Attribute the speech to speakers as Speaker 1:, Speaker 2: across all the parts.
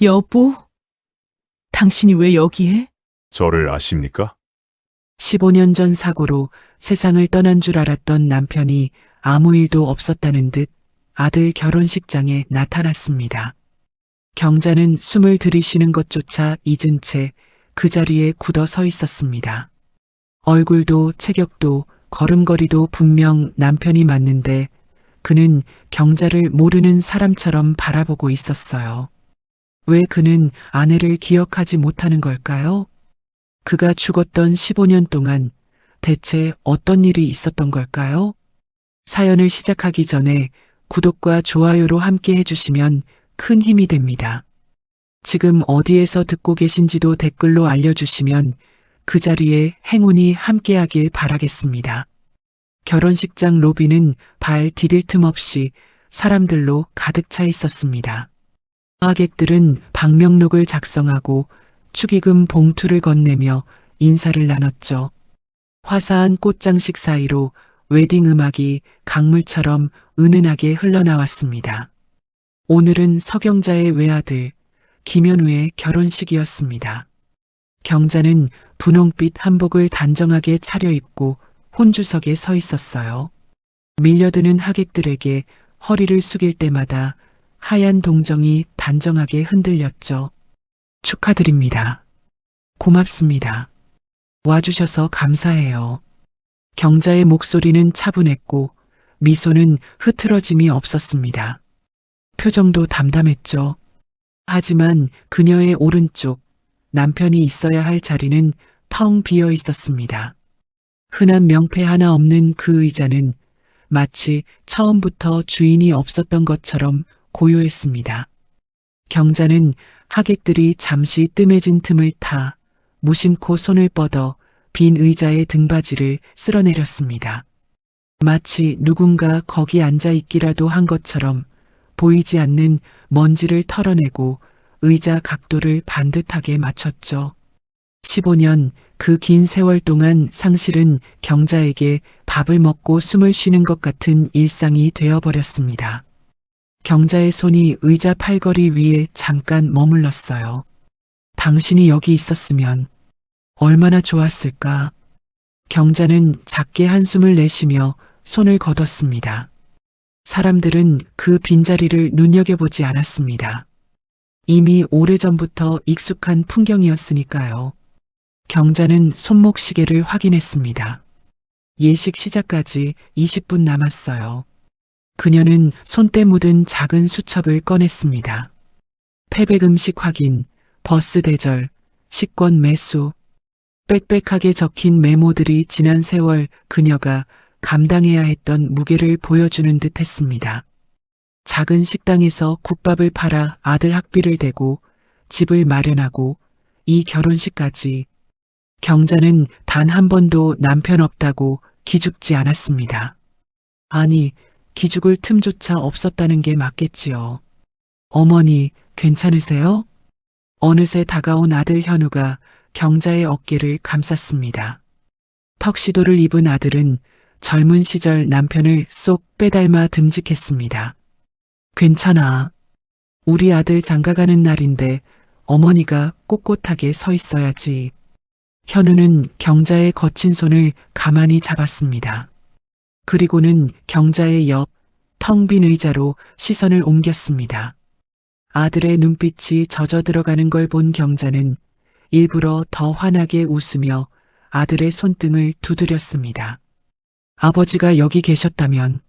Speaker 1: 여보, 당신이 왜 여기에?
Speaker 2: 저를 아십니까?
Speaker 3: 15년 전 사고로 세상을 떠난 줄 알았던 남편이 아무 일도 없었다는 듯 아들 결혼식장에 나타났습니다. 경자는 숨을 들이쉬는 것조차 잊은 채 그 자리에 굳어 서 있었습니다. 얼굴도 체격도 걸음걸이도 분명 남편이 맞는데 그는 경자를 모르는 사람처럼 바라보고 있었어요. 왜 그는 아내를 기억하지 못하는 걸까요? 그가 죽었던 15년 동안 대체 어떤 일이 있었던 걸까요? 사연을 시작하기 전에 구독과 좋아요로 함께 해주시면 큰 힘이 됩니다. 지금 어디에서 듣고 계신지도 댓글로 알려주시면 그 자리에 행운이 함께하길 바라겠습니다. 결혼식장 로비는 발 디딜 틈 없이 사람들로 가득 차 있었습니다. 하객들은 방명록을 작성하고 축의금 봉투를 건네며 인사를 나눴죠. 화사한 꽃장식 사이로 웨딩 음악이 강물처럼 은은하게 흘러나왔습니다. 오늘은 서경자의 외아들 김현우의 결혼식이었습니다. 경자는 분홍빛 한복을 단정하게 차려입고 혼주석에 서 있었어요. 밀려드는 하객들에게 허리를 숙일 때마다 하얀 동정이 단정하게 흔들렸죠. 축하드립니다. 고맙습니다. 와주셔서 감사해요. 경자의 목소리는 차분했고 미소는 흐트러짐이 없었습니다. 표정도 담담했죠. 하지만 그녀의 오른쪽 남편이 있어야 할 자리는 텅 비어 있었습니다. 흔한 명패 하나 없는 그 의자는 마치 처음부터 주인이 없었던 것처럼 고요했습니다. 경자는 하객들이 잠시 뜸해진 틈을 타 무심코 손을 뻗어 빈 의자의 등받이를 쓸어내렸습니다. 마치 누군가 거기 앉아 있기라도 한 것처럼 보이지 않는 먼지를 털어내고 의자 각도를 반듯하게 맞췄죠. 15년 그 긴 세월 동안 상실은 경자에게 밥을 먹고 숨을 쉬는 것 같은 일상이 되어버렸습니다. 경자의 손이 의자 팔걸이 위에 잠깐 머물렀어요. 당신이 여기 있었으면 얼마나 좋았을까. 경자는 작게 한숨을 내쉬며 손을 걷었습니다. 사람들은 그 빈자리를 눈여겨보지 않았습니다. 이미 오래전부터 익숙한 풍경이었으니까요. 경자는 손목시계를 확인했습니다. 예식 시작까지 20분 남았어요. 그녀는 손때 묻은 작은 수첩을 꺼냈습니다. 패백 음식 확인, 버스 대절, 식권 매수, 빽빽하게 적힌 메모들이 지난 세월 그녀가 감당해야 했던 무게를 보여주는 듯 했습니다. 작은 식당에서 국밥을 팔아 아들 학비를 대고 집을 마련하고 이 결혼식까지 경자는 단 한 번도 남편 없다고 기죽지 않았습니다. 아니, 기죽을 틈조차 없었다는 게 맞겠지요. 어머니, 괜찮으세요? 어느새 다가온 아들 현우가 경자의 어깨를 감쌌습니다. 턱시도를 입은 아들은 젊은 시절 남편을 쏙 빼닮아 듬직했습니다. 괜찮아. 우리 아들 장가가는 날인데 어머니가 꼿꼿하게 서 있어야지. 현우는 경자의 거친 손을 가만히 잡았습니다. 그리고는 경자의 옆 텅 빈 의자로 시선을 옮겼습니다. 아들의 눈빛이 젖어 들어가는 걸 본 경자는 일부러 더 환하게 웃으며 아들의 손등을 두드렸습니다. 아버지가 여기 계셨다면.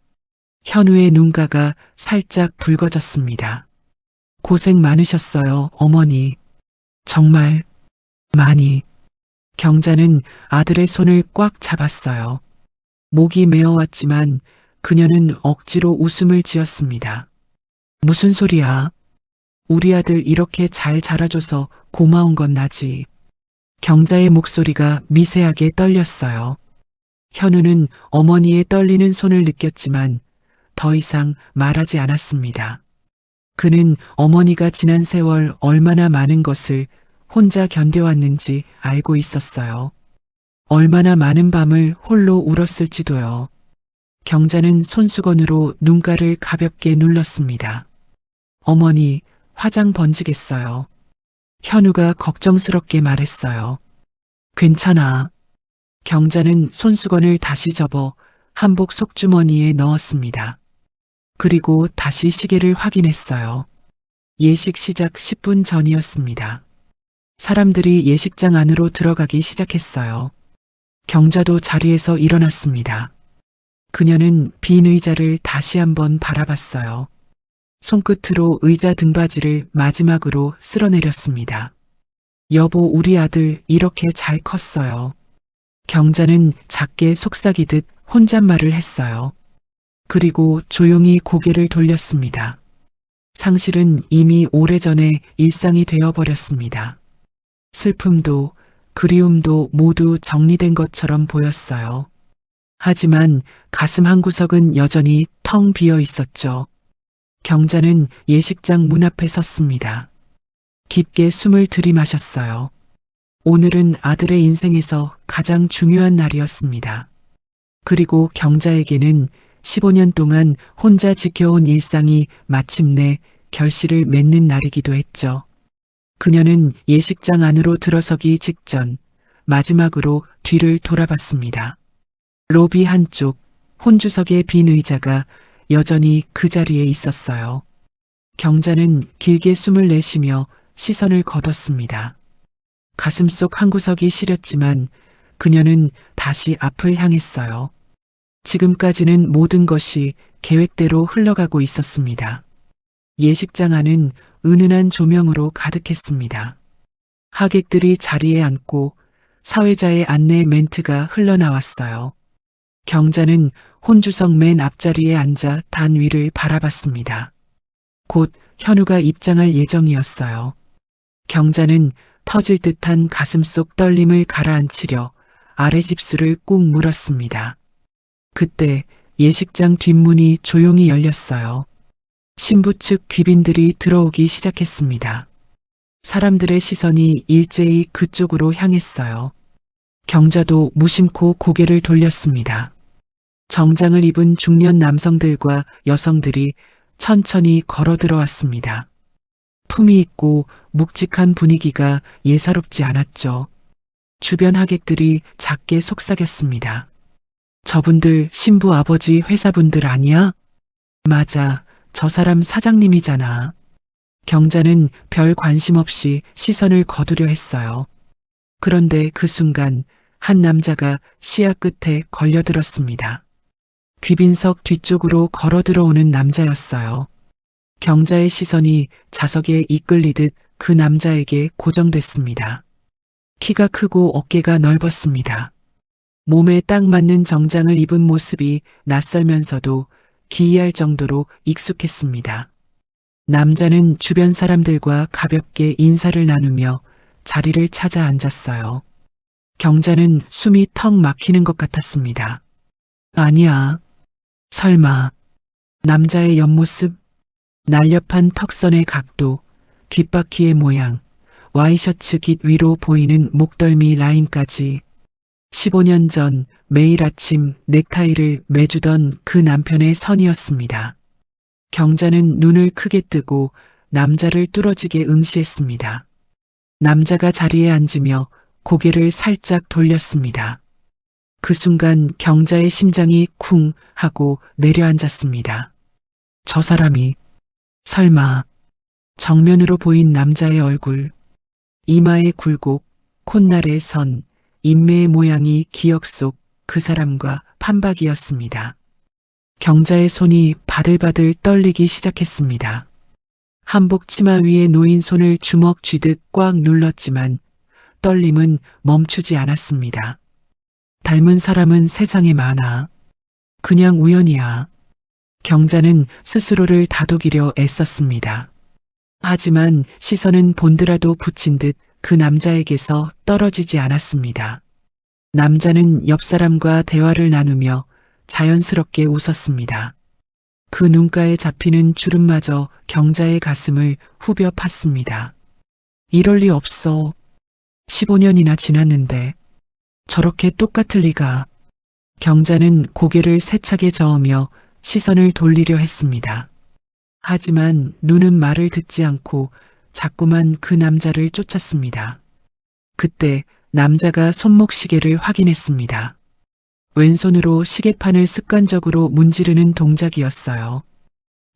Speaker 3: 현우의 눈가가 살짝 붉어졌습니다. 고생 많으셨어요, 어머니. 정말 많이. 경자는 아들의 손을 꽉 잡았어요. 목이 메어왔지만 그녀는 억지로 웃음을 지었습니다. 무슨 소리야? 우리 아들 이렇게 잘 자라줘서 고마운 건 나지. 경자의 목소리가 미세하게 떨렸어요. 현우는 어머니의 떨리는 손을 느꼈지만 더 이상 말하지 않았습니다. 그는 어머니가 지난 세월 얼마나 많은 것을 혼자 견뎌왔는지 알고 있었어요. 얼마나 많은 밤을 홀로 울었을지도요. 경자는 손수건으로 눈가를 가볍게 눌렀습니다. 어머니, 화장 번지겠어요. 현우가 걱정스럽게 말했어요. 괜찮아. 경자는 손수건을 다시 접어 한복 속주머니에 넣었습니다. 그리고 다시 시계를 확인했어요. 예식 시작 10분 전이었습니다. 사람들이 예식장 안으로 들어가기 시작했어요. 경자도 자리에서 일어났습니다. 그녀는 빈 의자를 다시 한번 바라봤어요. 손끝으로 의자 등받이를 마지막으로 쓸어내렸습니다. 여보, 우리 아들 이렇게 잘 컸어요. 경자는 작게 속삭이듯 혼잣말을 했어요. 그리고 조용히 고개를 돌렸습니다. 상실은 이미 오래전에 일상이 되어버렸습니다. 슬픔도 그리움도 모두 정리된 것처럼 보였어요. 하지만 가슴 한구석은 여전히 텅 비어 있었죠. 경자는 예식장 문 앞에 섰습니다. 깊게 숨을 들이마셨어요. 오늘은 아들의 인생에서 가장 중요한 날이었습니다. 그리고 경자에게는 15년 동안 혼자 지켜온 일상이 마침내 결실을 맺는 날이기도 했죠. 그녀는 예식장 안으로 들어서기 직전 마지막으로 뒤를 돌아봤습니다. 로비 한쪽 혼주석의 빈 의자가 여전히 그 자리에 있었어요. 경자는 길게 숨을 내쉬며 시선을 거뒀습니다. 가슴속 한구석이 시렸지만 그녀는 다시 앞을 향했어요. 지금까지는 모든 것이 계획대로 흘러가고 있었습니다. 예식장 안은 은은한 조명으로 가득했습니다. 하객들이 자리에 앉고 사회자의 안내 멘트가 흘러나왔어요. 경자는 혼주석 맨 앞자리에 앉아 단 위를 바라봤습니다. 곧 현우가 입장할 예정이었어요. 경자는 터질 듯한 가슴속 떨림을 가라앉히려 아래 집술을 꾹 물었습니다. 그때 예식장 뒷문이 조용히 열렸어요. 신부 측 귀빈들이 들어오기 시작했습니다. 사람들의 시선이 일제히 그쪽으로 향했어요. 경자도 무심코 고개를 돌렸습니다. 정장을 입은 중년 남성들과 여성들이 천천히 걸어 들어왔습니다. 품위 있고 묵직한 분위기가 예사롭지 않았죠. 주변 하객들이 작게 속삭였습니다. 저분들 신부 아버지 회사분들 아니야? 맞아, 저 사람 사장님이잖아. 경자는 별 관심 없이 시선을 거두려 했어요. 그런데 그 순간 한 남자가 시야 끝에 걸려들었습니다. 귀빈석 뒤쪽으로 걸어 들어오는 남자였어요. 경자의 시선이 자석에 이끌리듯 그 남자에게 고정됐습니다. 키가 크고 어깨가 넓었습니다. 몸에 딱 맞는 정장을 입은 모습이 낯설면서도 기이할 정도로 익숙했습니다. 남자는 주변 사람들과 가볍게 인사를 나누며 자리를 찾아 앉았어요. 경자는 숨이 턱 막히는 것 같았습니다. 아니야. 설마. 남자의 옆모습, 날렵한 턱선의 각도, 귓바퀴의 모양, 와이셔츠 깃 위로 보이는 목덜미 라인까지 15년 전 매일 아침 넥타이를 매주던 그 남편의 선이었습니다. 경자는 눈을 크게 뜨고 남자를 뚫어지게 응시했습니다. 남자가 자리에 앉으며 고개를 살짝 돌렸습니다. 그 순간 경자의 심장이 쿵 하고 내려앉았습니다. 저 사람이 설마. 정면으로 보인 남자의 얼굴, 이마의 굴곡, 콧날의 선, 인매의 모양이 기억 속 그 사람과 판박이었습니다. 경자의 손이 바들바들 떨리기 시작했습니다. 한복 치마 위에 놓인 손을 주먹 쥐듯 꽉 눌렀지만 떨림은 멈추지 않았습니다. 닮은 사람은 세상에 많아. 그냥 우연이야. 경자는 스스로를 다독이려 애썼습니다. 하지만 시선은 본드라도 붙인 듯 그 남자에게서 떨어지지 않았습니다. 남자는 옆 사람과 대화를 나누며 자연스럽게 웃었습니다. 그 눈가에 잡히는 주름마저 경자의 가슴을 후벼 팠습니다. 이럴 리 없어. 15년이나 지났는데 저렇게 똑같을 리가. 경자는 고개를 세차게 저으며 시선을 돌리려 했습니다. 하지만 눈은 말을 듣지 않고 자꾸만 그 남자를 쫓았습니다. 그때 남자가 손목 시계를 확인했습니다. 왼손으로 시계판을 습관적으로 문지르는 동작이었어요.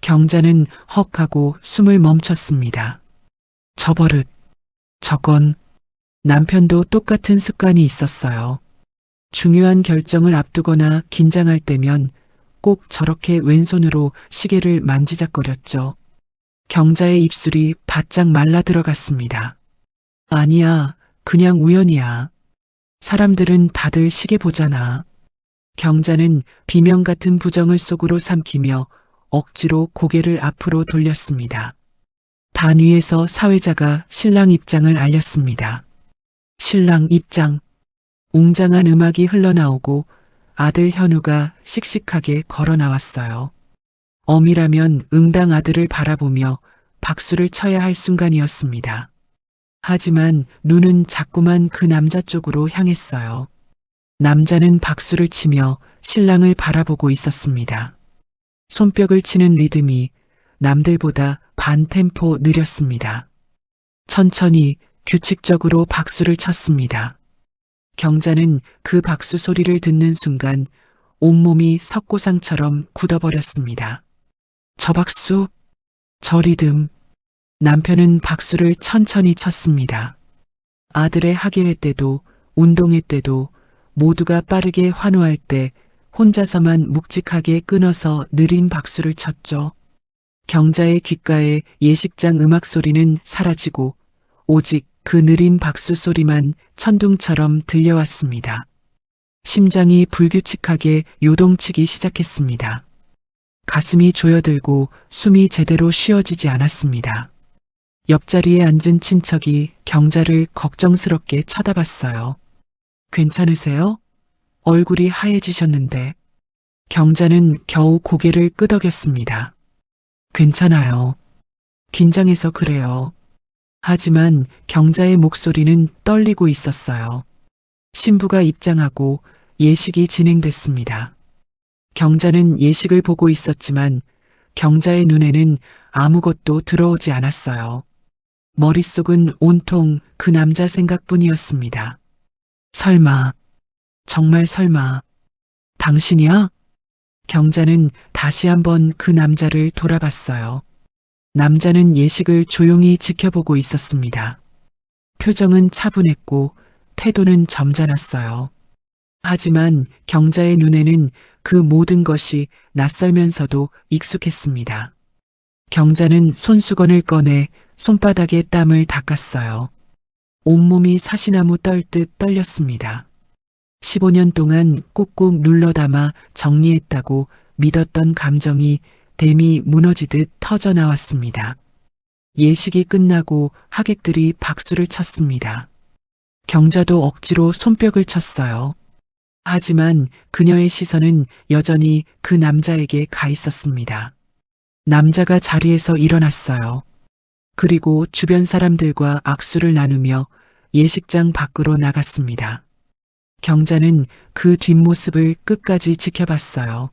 Speaker 3: 경자는 헉 하고 숨을 멈췄습니다. 저 버릇, 저건 남편도 똑같은 습관이 있었어요. 중요한 결정을 앞두거나 긴장할 때면 꼭 저렇게 왼손으로 시계를 만지작거렸죠. 경자의 입술이 바짝 말라 들어갔습니다. 아니야, 그냥 우연이야. 사람들은 다들 시계 보잖아. 경자는 비명 같은 부정을 속으로 삼키며 억지로 고개를 앞으로 돌렸습니다. 단 위에서 사회자가 신랑 입장을 알렸습니다. 신랑 입장. 웅장한 음악이 흘러나오고 아들 현우가 씩씩하게 걸어 나왔어요. 엄이라면 응당 아들을 바라보며 박수를 쳐야 할 순간이었습니다. 하지만 눈은 자꾸만 그 남자 쪽으로 향했어요. 남자는 박수를 치며 신랑을 바라보고 있었습니다. 손뼉을 치는 리듬이 남들보다 반 템포 느렸습니다. 천천히 규칙적으로 박수를 쳤습니다. 경자는 그 박수 소리를 듣는 순간 온몸이 석고상처럼 굳어버렸습니다. 저 박수, 저 리듬. 남편은 박수를 천천히 쳤습니다. 아들의 학예회 때도 운동회 때도 모두가 빠르게 환호할 때 혼자서만 묵직하게 끊어서 느린 박수를 쳤죠. 경자의 귓가에 예식장 음악 소리는 사라지고 오직 그 느린 박수 소리만 천둥처럼 들려왔습니다. 심장이 불규칙하게 요동치기 시작했습니다. 가슴이 조여들고 숨이 제대로 쉬어지지 않았습니다. 옆자리에 앉은 친척이 경자를 걱정스럽게 쳐다봤어요. 괜찮으세요? 얼굴이 하얘지셨는데. 경자는 겨우 고개를 끄덕였습니다. 괜찮아요. 긴장해서 그래요. 하지만 경자의 목소리는 떨리고 있었어요. 신부가 입장하고 예식이 진행됐습니다. 경자는 예식을 보고 있었지만 경자의 눈에는 아무것도 들어오지 않았어요. 머릿속은 온통 그 남자 생각뿐이었습니다. 설마, 정말 설마, 당신이야? 경자는 다시 한번 그 남자를 돌아봤어요. 남자는 예식을 조용히 지켜보고 있었습니다. 표정은 차분했고 태도는 점잖았어요. 하지만 경자의 눈에는 그 모든 것이 낯설면서도 익숙했습니다. 경자는 손수건을 꺼내 손바닥에 땀을 닦았어요. 온몸이 사시나무 떨듯 떨렸습니다. 15년 동안 꾹꾹 눌러 담아 정리했다고 믿었던 감정이 댐이 무너지듯 터져 나왔습니다. 예식이 끝나고 하객들이 박수를 쳤습니다. 경자도 억지로 손뼉을 쳤어요. 하지만 그녀의 시선은 여전히 그 남자에게 가 있었습니다. 남자가 자리에서 일어났어요. 그리고 주변 사람들과 악수를 나누며 예식장 밖으로 나갔습니다. 경자는 그 뒷모습을 끝까지 지켜봤어요.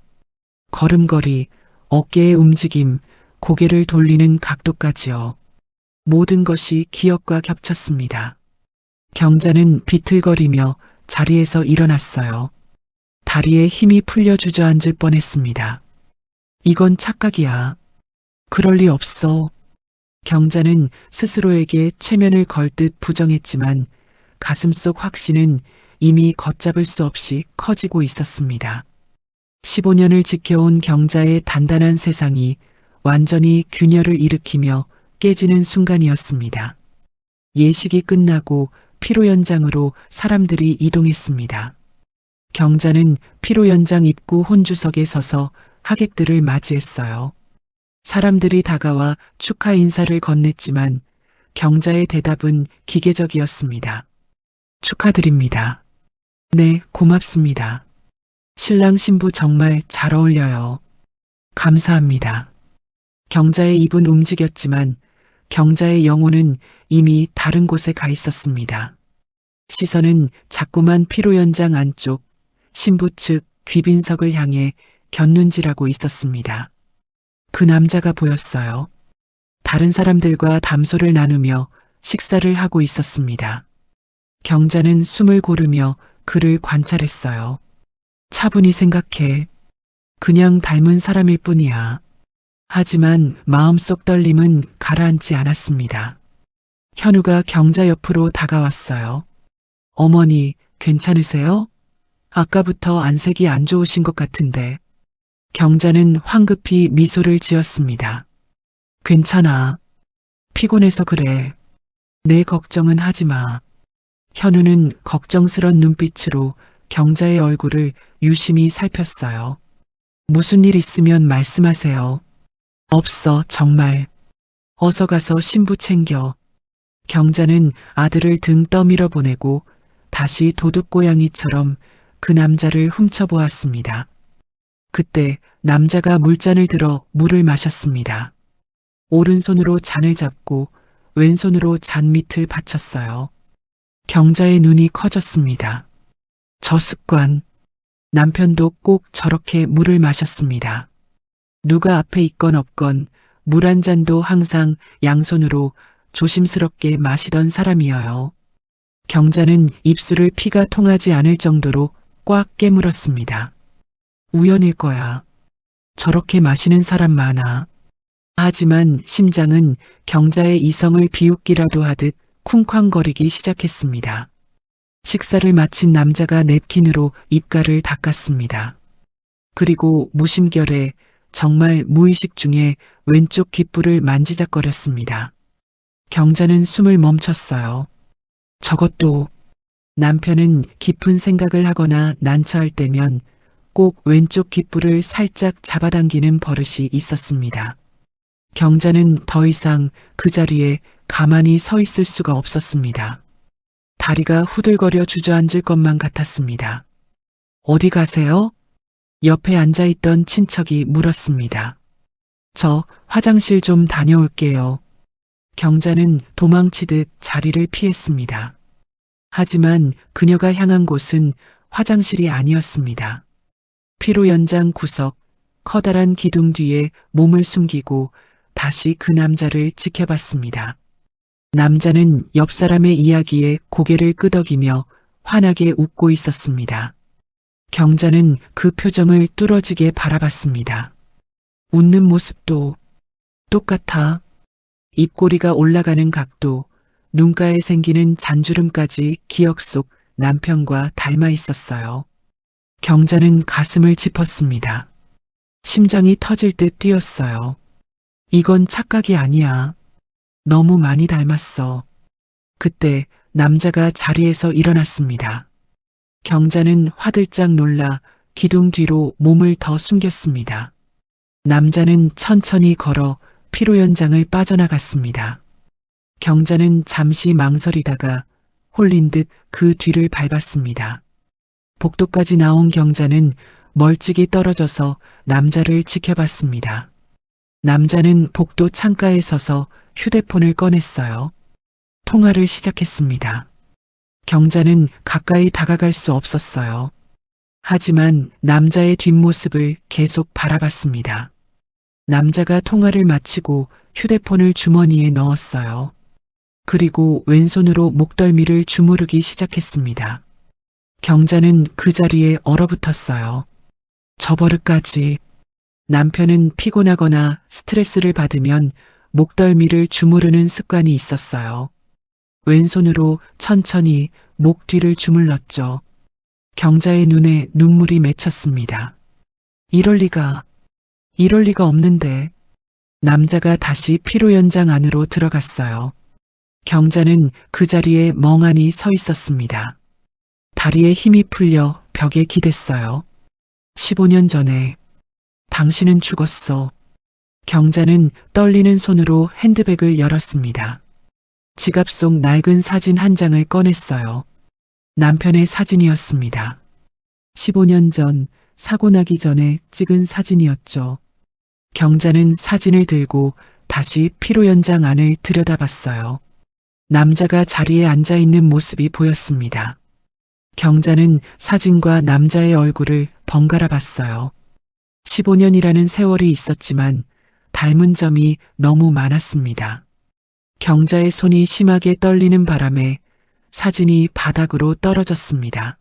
Speaker 3: 걸음걸이, 어깨의 움직임, 고개를 돌리는 각도까지요. 모든 것이 기억과 겹쳤습니다. 경자는 비틀거리며 자리에서 일어났어요. 다리에 힘이 풀려 주저앉을 뻔했습니다. 이건 착각이야. 그럴 리 없어. 경자는 스스로에게 체면을 걸듯 부정했지만 가슴속 확신은 이미 걷잡을 수 없이 커지고 있었습니다. 15년을 지켜온 경자의 단단한 세상이 완전히 균열을 일으키며 깨지는 순간이었습니다. 예식이 끝나고 피로연장으로 사람들이 이동했습니다. 경자는 피로연장 입구 혼주석에 서서 하객들을 맞이했어요. 사람들이 다가와 축하 인사를 건넸지만 경자의 대답은 기계적이었습니다. 축하드립니다. 네, 고맙습니다. 신랑 신부 정말 잘 어울려요. 감사합니다. 경자의 입은 움직였지만 경자의 영혼은 이미 다른 곳에 가 있었습니다. 시선은 자꾸만 피로연장 안쪽 신부 측 귀빈석을 향해 곁눈질하고 있었습니다. 그 남자가 보였어요. 다른 사람들과 담소를 나누며 식사를 하고 있었습니다. 경자는 숨을 고르며 그를 관찰했어요. 차분히 생각해. 그냥 닮은 사람일 뿐이야. 하지만 마음속 떨림은 가라앉지 않았습니다. 현우가 경자 옆으로 다가왔어요. 어머니, 괜찮으세요? 아까부터 안색이 안 좋으신 것 같은데. 경자는 황급히 미소를 지었습니다. 괜찮아. 피곤해서 그래. 내 걱정은 하지 마. 현우는 걱정스런 눈빛으로 경자의 얼굴을 유심히 살폈어요. 무슨 일 있으면 말씀하세요. 없어, 정말. 어서 가서 신부 챙겨. 경자는 아들을 등 떠밀어 보내고 다시 도둑고양이처럼 그 남자를 훔쳐보았습니다. 그때 남자가 물잔을 들어 물을 마셨습니다. 오른손으로 잔을 잡고 왼손으로 잔 밑을 받쳤어요. 경자의 눈이 커졌습니다. 저 습관. 남편도 꼭 저렇게 물을 마셨습니다. 누가 앞에 있건 없건 물 한 잔도 항상 양손으로 조심스럽게 마시던 사람이어요. 경자는 입술을 피가 통하지 않을 정도로 꽉 깨물었습니다. 우연일 거야. 저렇게 마시는 사람 많아. 하지만 심장은 경자의 이성을 비웃기라도 하듯 쿵쾅거리기 시작했습니다. 식사를 마친 남자가 냅킨으로 입가를 닦았습니다. 그리고 무심결에 정말 무의식 중에 왼쪽 귓불을 만지작거렸습니다. 경자는 숨을 멈췄어요. 저것도 남편은 깊은 생각을 하거나 난처할 때면 꼭 왼쪽 귓불을 살짝 잡아당기는 버릇이 있었습니다. 경자는 더 이상 그 자리에 가만히 서 있을 수가 없었습니다. 다리가 후들거려 주저앉을 것만 같았습니다. 어디 가세요? 옆에 앉아있던 친척이 물었습니다. 저 화장실 좀 다녀올게요. 경자는 도망치듯 자리를 피했습니다. 하지만 그녀가 향한 곳은 화장실이 아니었습니다. 피로 연장 구석, 커다란 기둥 뒤에 몸을 숨기고 다시 그 남자를 지켜봤습니다. 남자는 옆 사람의 이야기에 고개를 끄덕이며 환하게 웃고 있었습니다. 경자는 그 표정을 뚫어지게 바라봤습니다. 웃는 모습도 똑같아. 입꼬리가 올라가는 각도, 눈가에 생기는 잔주름까지 기억 속 남편과 닮아 있었어요. 경자는 가슴을 짚었습니다. 심장이 터질 듯 뛰었어요. 이건 착각이 아니야. 너무 많이 닮았어. 그때 남자가 자리에서 일어났습니다. 경자는 화들짝 놀라 기둥 뒤로 몸을 더 숨겼습니다. 남자는 천천히 걸어 피로 연장을 빠져나갔습니다. 경자는 잠시 망설이다가 홀린 듯 그 뒤를 밟았습니다. 복도까지 나온 경자는 멀찍이 떨어져서 남자를 지켜봤습니다. 남자는 복도 창가에 서서 휴대폰을 꺼냈어요. 통화를 시작했습니다. 경자는 가까이 다가갈 수 없었어요. 하지만 남자의 뒷모습을 계속 바라봤습니다. 남자가 통화를 마치고 휴대폰을 주머니에 넣었어요. 그리고 왼손으로 목덜미를 주무르기 시작했습니다. 경자는 그 자리에 얼어붙었어요. 저 버릇까지. 남편은 피곤하거나 스트레스를 받으면 목덜미를 주무르는 습관이 있었어요. 왼손으로 천천히 목 뒤를 주물렀죠. 경자의 눈에 눈물이 맺혔습니다. 이럴 리가 없는데. 남자가 다시 피로 연장 안으로 들어갔어요. 경자는 그 자리에 멍하니 서 있었습니다. 다리에 힘이 풀려 벽에 기댔어요. 15년 전에 당신은 죽었어. 경자는 떨리는 손으로 핸드백을 열었습니다. 지갑 속 낡은 사진 한 장을 꺼냈어요. 남편의 사진이었습니다. 15년 전 사고 나기 전에 찍은 사진이었죠. 경자는 사진을 들고 다시 피로 연장 안을 들여다봤어요. 남자가 자리에 앉아 있는 모습이 보였습니다. 경자는 사진과 남자의 얼굴을 번갈아 봤어요. 15년이라는 세월이 있었지만 닮은 점이 너무 많았습니다. 경자의 손이 심하게 떨리는 바람에 사진이 바닥으로 떨어졌습니다.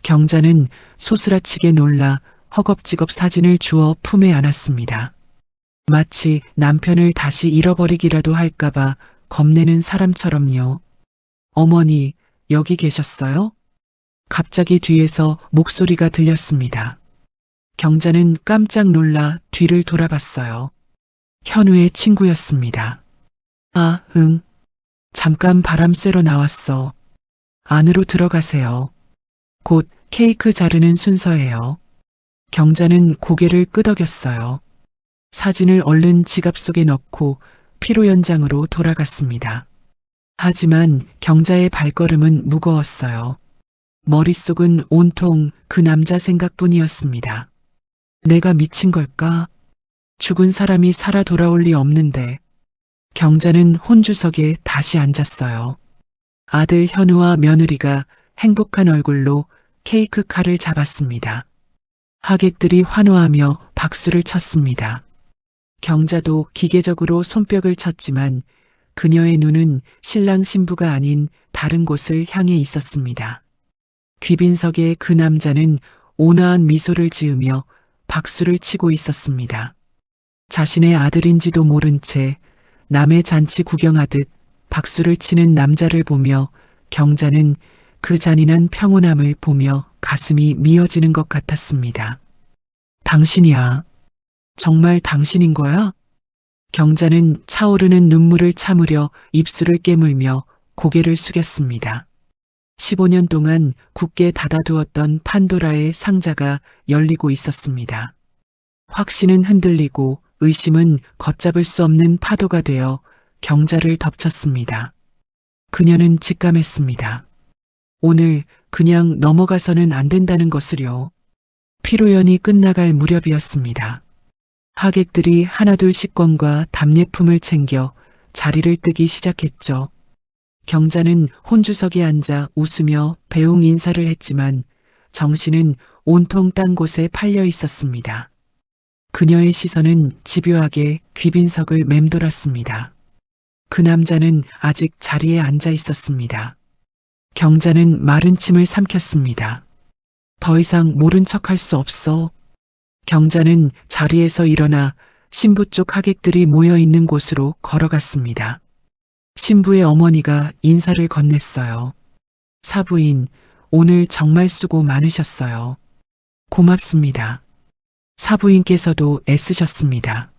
Speaker 3: 경자는 소스라치게 놀라 허겁지겁 사진을 주워 품에 안았습니다. 마치 남편을 다시 잃어버리기라도 할까봐 겁내는 사람처럼요. 어머니, 여기 계셨어요? 갑자기 뒤에서 목소리가 들렸습니다. 경자는 깜짝 놀라 뒤를 돌아봤어요. 현우의 친구였습니다. 아, 응. 잠깐 바람 쐬러 나왔어. 안으로 들어가세요. 곧 케이크 자르는 순서예요. 경자는 고개를 끄덕였어요. 사진을 얼른 지갑 속에 넣고 피로 연장으로 돌아갔습니다. 하지만 경자의 발걸음은 무거웠어요. 머릿속은 온통 그 남자 생각뿐이었습니다. 내가 미친 걸까? 죽은 사람이 살아 돌아올 리 없는데. 경자는 혼주석에 다시 앉았어요. 아들 현우와 며느리가 행복한 얼굴로 케이크 칼을 잡았습니다. 하객들이 환호하며 박수를 쳤습니다. 경자도 기계적으로 손뼉을 쳤지만 그녀의 눈은 신랑 신부가 아닌 다른 곳을 향해 있었습니다. 귀빈석의 그 남자는 온화한 미소를 지으며 박수를 치고 있었습니다. 자신의 아들인지도 모른 채 남의 잔치 구경하듯 박수를 치는 남자를 보며 경자는 그 잔인한 평온함을 보며 가슴이 미어지는 것 같았습니다. 당신이야. 정말 당신인 거야? 경자는 차오르는 눈물을 참으려 입술을 깨물며 고개를 숙였습니다. 15년 동안 굳게 닫아두었던 판도라의 상자가 열리고 있었습니다. 확신은 흔들리고 의심은 걷잡을 수 없는 파도가 되어 경자를 덮쳤습니다. 그녀는 직감했습니다. 오늘 그냥 넘어가서는 안 된다는 것을요. 피로연이 끝나갈 무렵이었습니다. 하객들이 하나둘 식권과 답례품을 챙겨 자리를 뜨기 시작했죠. 경자는 혼주석에 앉아 웃으며 배웅 인사를 했지만 정신은 온통 딴 곳에 팔려 있었습니다. 그녀의 시선은 집요하게 귀빈석을 맴돌았습니다. 그 남자는 아직 자리에 앉아 있었습니다. 경자는 마른 침을 삼켰습니다. 더 이상 모른 척할 수 없어. 경자는 자리에서 일어나 신부 쪽 하객들이 모여 있는 곳으로 걸어갔습니다. 신부의 어머니가 인사를 건넸어요. 사부인, 오늘 정말 수고 많으셨어요. 고맙습니다. 사부인께서도 애쓰셨습니다.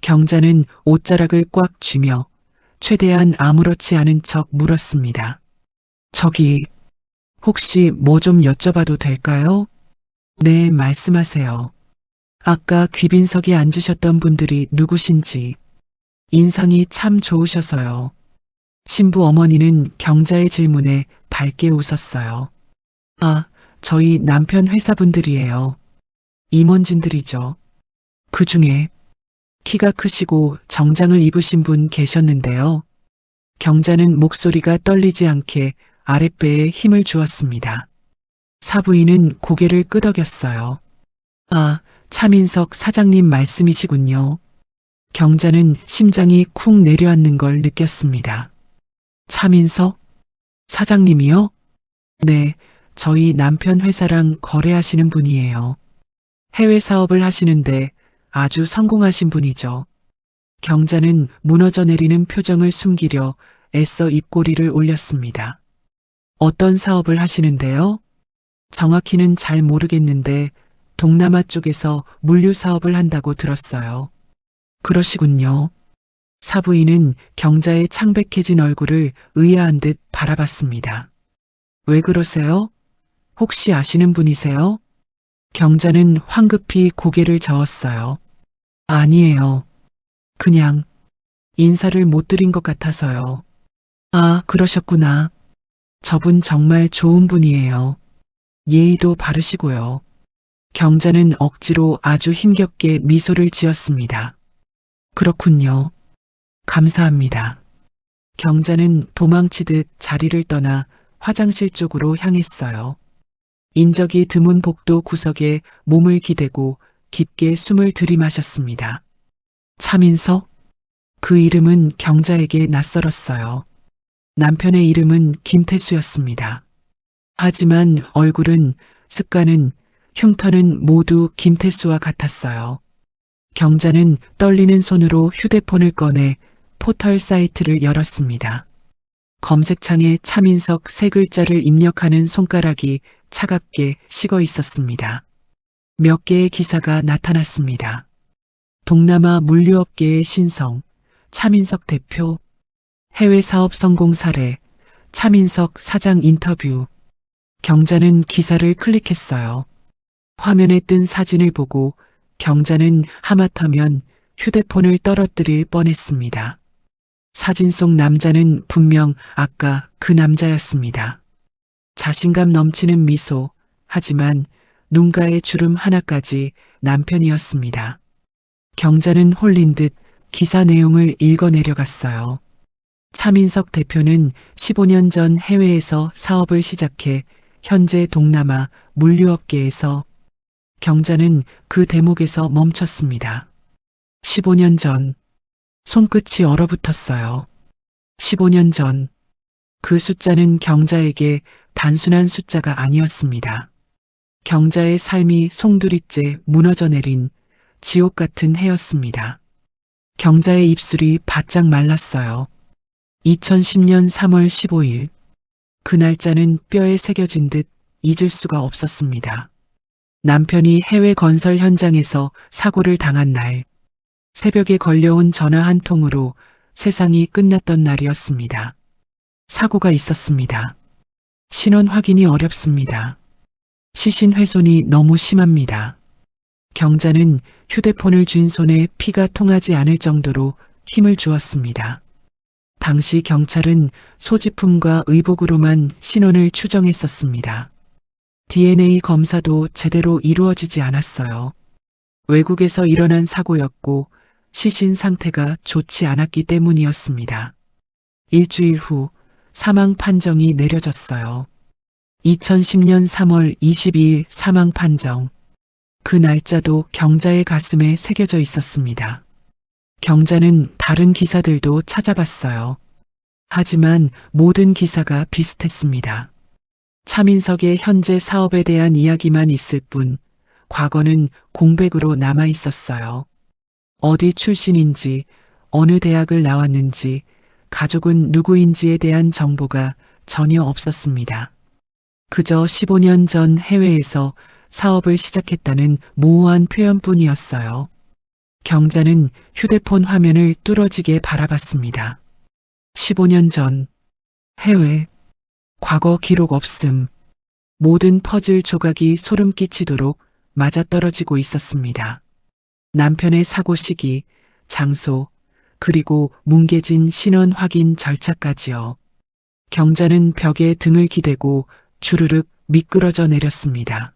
Speaker 3: 경자는 옷자락을 꽉 쥐며 최대한 아무렇지 않은 척 물었습니다. 저기, 혹시 뭐 좀 여쭤봐도 될까요? 네, 말씀하세요. 아까 귀빈석에 앉으셨던 분들이 누구신지. 인상이 참 좋으셔서요. 신부 어머니는 경자의 질문에 밝게 웃었어요. 아, 저희 남편 회사분들이에요. 임원진들이죠. 그 중에 키가 크시고 정장을 입으신 분 계셨는데요. 경자는 목소리가 떨리지 않게 아랫배에 힘을 주었습니다. 사부인은 고개를 끄덕였어요. 아, 차민석 사장님 말씀이시군요. 경자는 심장이 쿵 내려앉는 걸 느꼈습니다. 차민석? 사장님이요? 네, 저희 남편 회사랑 거래하시는 분이에요. 해외 사업을 하시는데 아주 성공하신 분이죠. 경자는 무너져 내리는 표정을 숨기려 애써 입꼬리를 올렸습니다. 어떤 사업을 하시는데요? 정확히는 잘 모르겠는데 동남아 쪽에서 물류 사업을 한다고 들었어요. 그러시군요. 사부인은 경자의 창백해진 얼굴을 의아한 듯 바라봤습니다. 왜 그러세요? 혹시 아시는 분이세요? 경자는 황급히 고개를 저었어요. 아니에요. 그냥 인사를 못 드린 것 같아서요. 아, 그러셨구나. 저분 정말 좋은 분이에요. 예의도 바르시고요. 경자는 억지로 아주 힘겹게 미소를 지었습니다. 그렇군요. 감사합니다. 경자는 도망치듯 자리를 떠나 화장실 쪽으로 향했어요. 인적이 드문 복도 구석에 몸을 기대고 깊게 숨을 들이마셨습니다. 차민석? 그 이름은 경자에게 낯설었어요. 남편의 이름은 김태수였습니다. 하지만 얼굴은, 습관은, 흉터는 모두 김태수와 같았어요. 경자는 떨리는 손으로 휴대폰을 꺼내 포털 사이트를 열었습니다. 검색창에 차민석 세 글자를 입력하는 손가락이 차갑게 식어 있었습니다. 몇 개의 기사가 나타났습니다. 동남아 물류업계의 신성, 차민석 대표, 해외 사업 성공 사례, 차민석 사장 인터뷰. 경자는 기사를 클릭했어요. 화면에 뜬 사진을 보고 경자는 하마터면 휴대폰을 떨어뜨릴 뻔했습니다. 사진 속 남자는 분명 아까 그 남자였습니다. 자신감 넘치는 미소, 하지만 눈가의 주름 하나까지 남편이었습니다. 경자는 홀린 듯 기사 내용을 읽어 내려갔어요. 차민석 대표는 15년 전 해외에서 사업을 시작해 현재 동남아 물류업계에서. 경자는 그 대목에서 멈췄습니다. 15년 전. 손끝이 얼어붙었어요. 15년 전. 그 숫자는 경자에게 단순한 숫자가 아니었습니다. 경자의 삶이 송두리째 무너져 내린 지옥 같은 해였습니다. 경자의 입술이 바짝 말랐어요. 2010년 3월 15일. 그 날짜는 뼈에 새겨진 듯 잊을 수가 없었습니다. 남편이 해외 건설 현장에서 사고를 당한 날, 새벽에 걸려온 전화 한 통으로 세상이 끝났던 날이었습니다. 사고가 있었습니다. 신원 확인이 어렵습니다. 시신 훼손이 너무 심합니다. 경자는 휴대폰을 쥔 손에 피가 통하지 않을 정도로 힘을 주었습니다. 당시 경찰은 소지품과 의복으로만 신원을 추정했었습니다. DNA 검사도 제대로 이루어지지 않았어요. 외국에서 일어난 사고였고 시신 상태가 좋지 않았기 때문이었습니다. 일주일 후 사망 판정이 내려졌어요. 2010년 3월 22일 사망 판정. 그 날짜도 경자의 가슴에 새겨져 있었습니다. 경자는 다른 기사들도 찾아봤어요. 하지만 모든 기사가 비슷했습니다. 차민석의 현재 사업에 대한 이야기만 있을 뿐 과거는 공백으로 남아 있었어요. 어디 출신인지, 어느 대학을 나왔는지, 가족은 누구인지에 대한 정보가 전혀 없었습니다. 그저 15년 전 해외에서 사업을 시작했다는 모호한 표현뿐이었어요. 경자는 휴대폰 화면을 뚫어지게 바라봤습니다. 15년 전, 해외, 과거 기록 없음. 모든 퍼즐 조각이 소름 끼치도록 맞아떨어지고 있었습니다. 남편의 사고 시기, 장소, 그리고 뭉개진 신원 확인 절차까지요. 경자는 벽에 등을 기대고 주르륵 미끄러져 내렸습니다.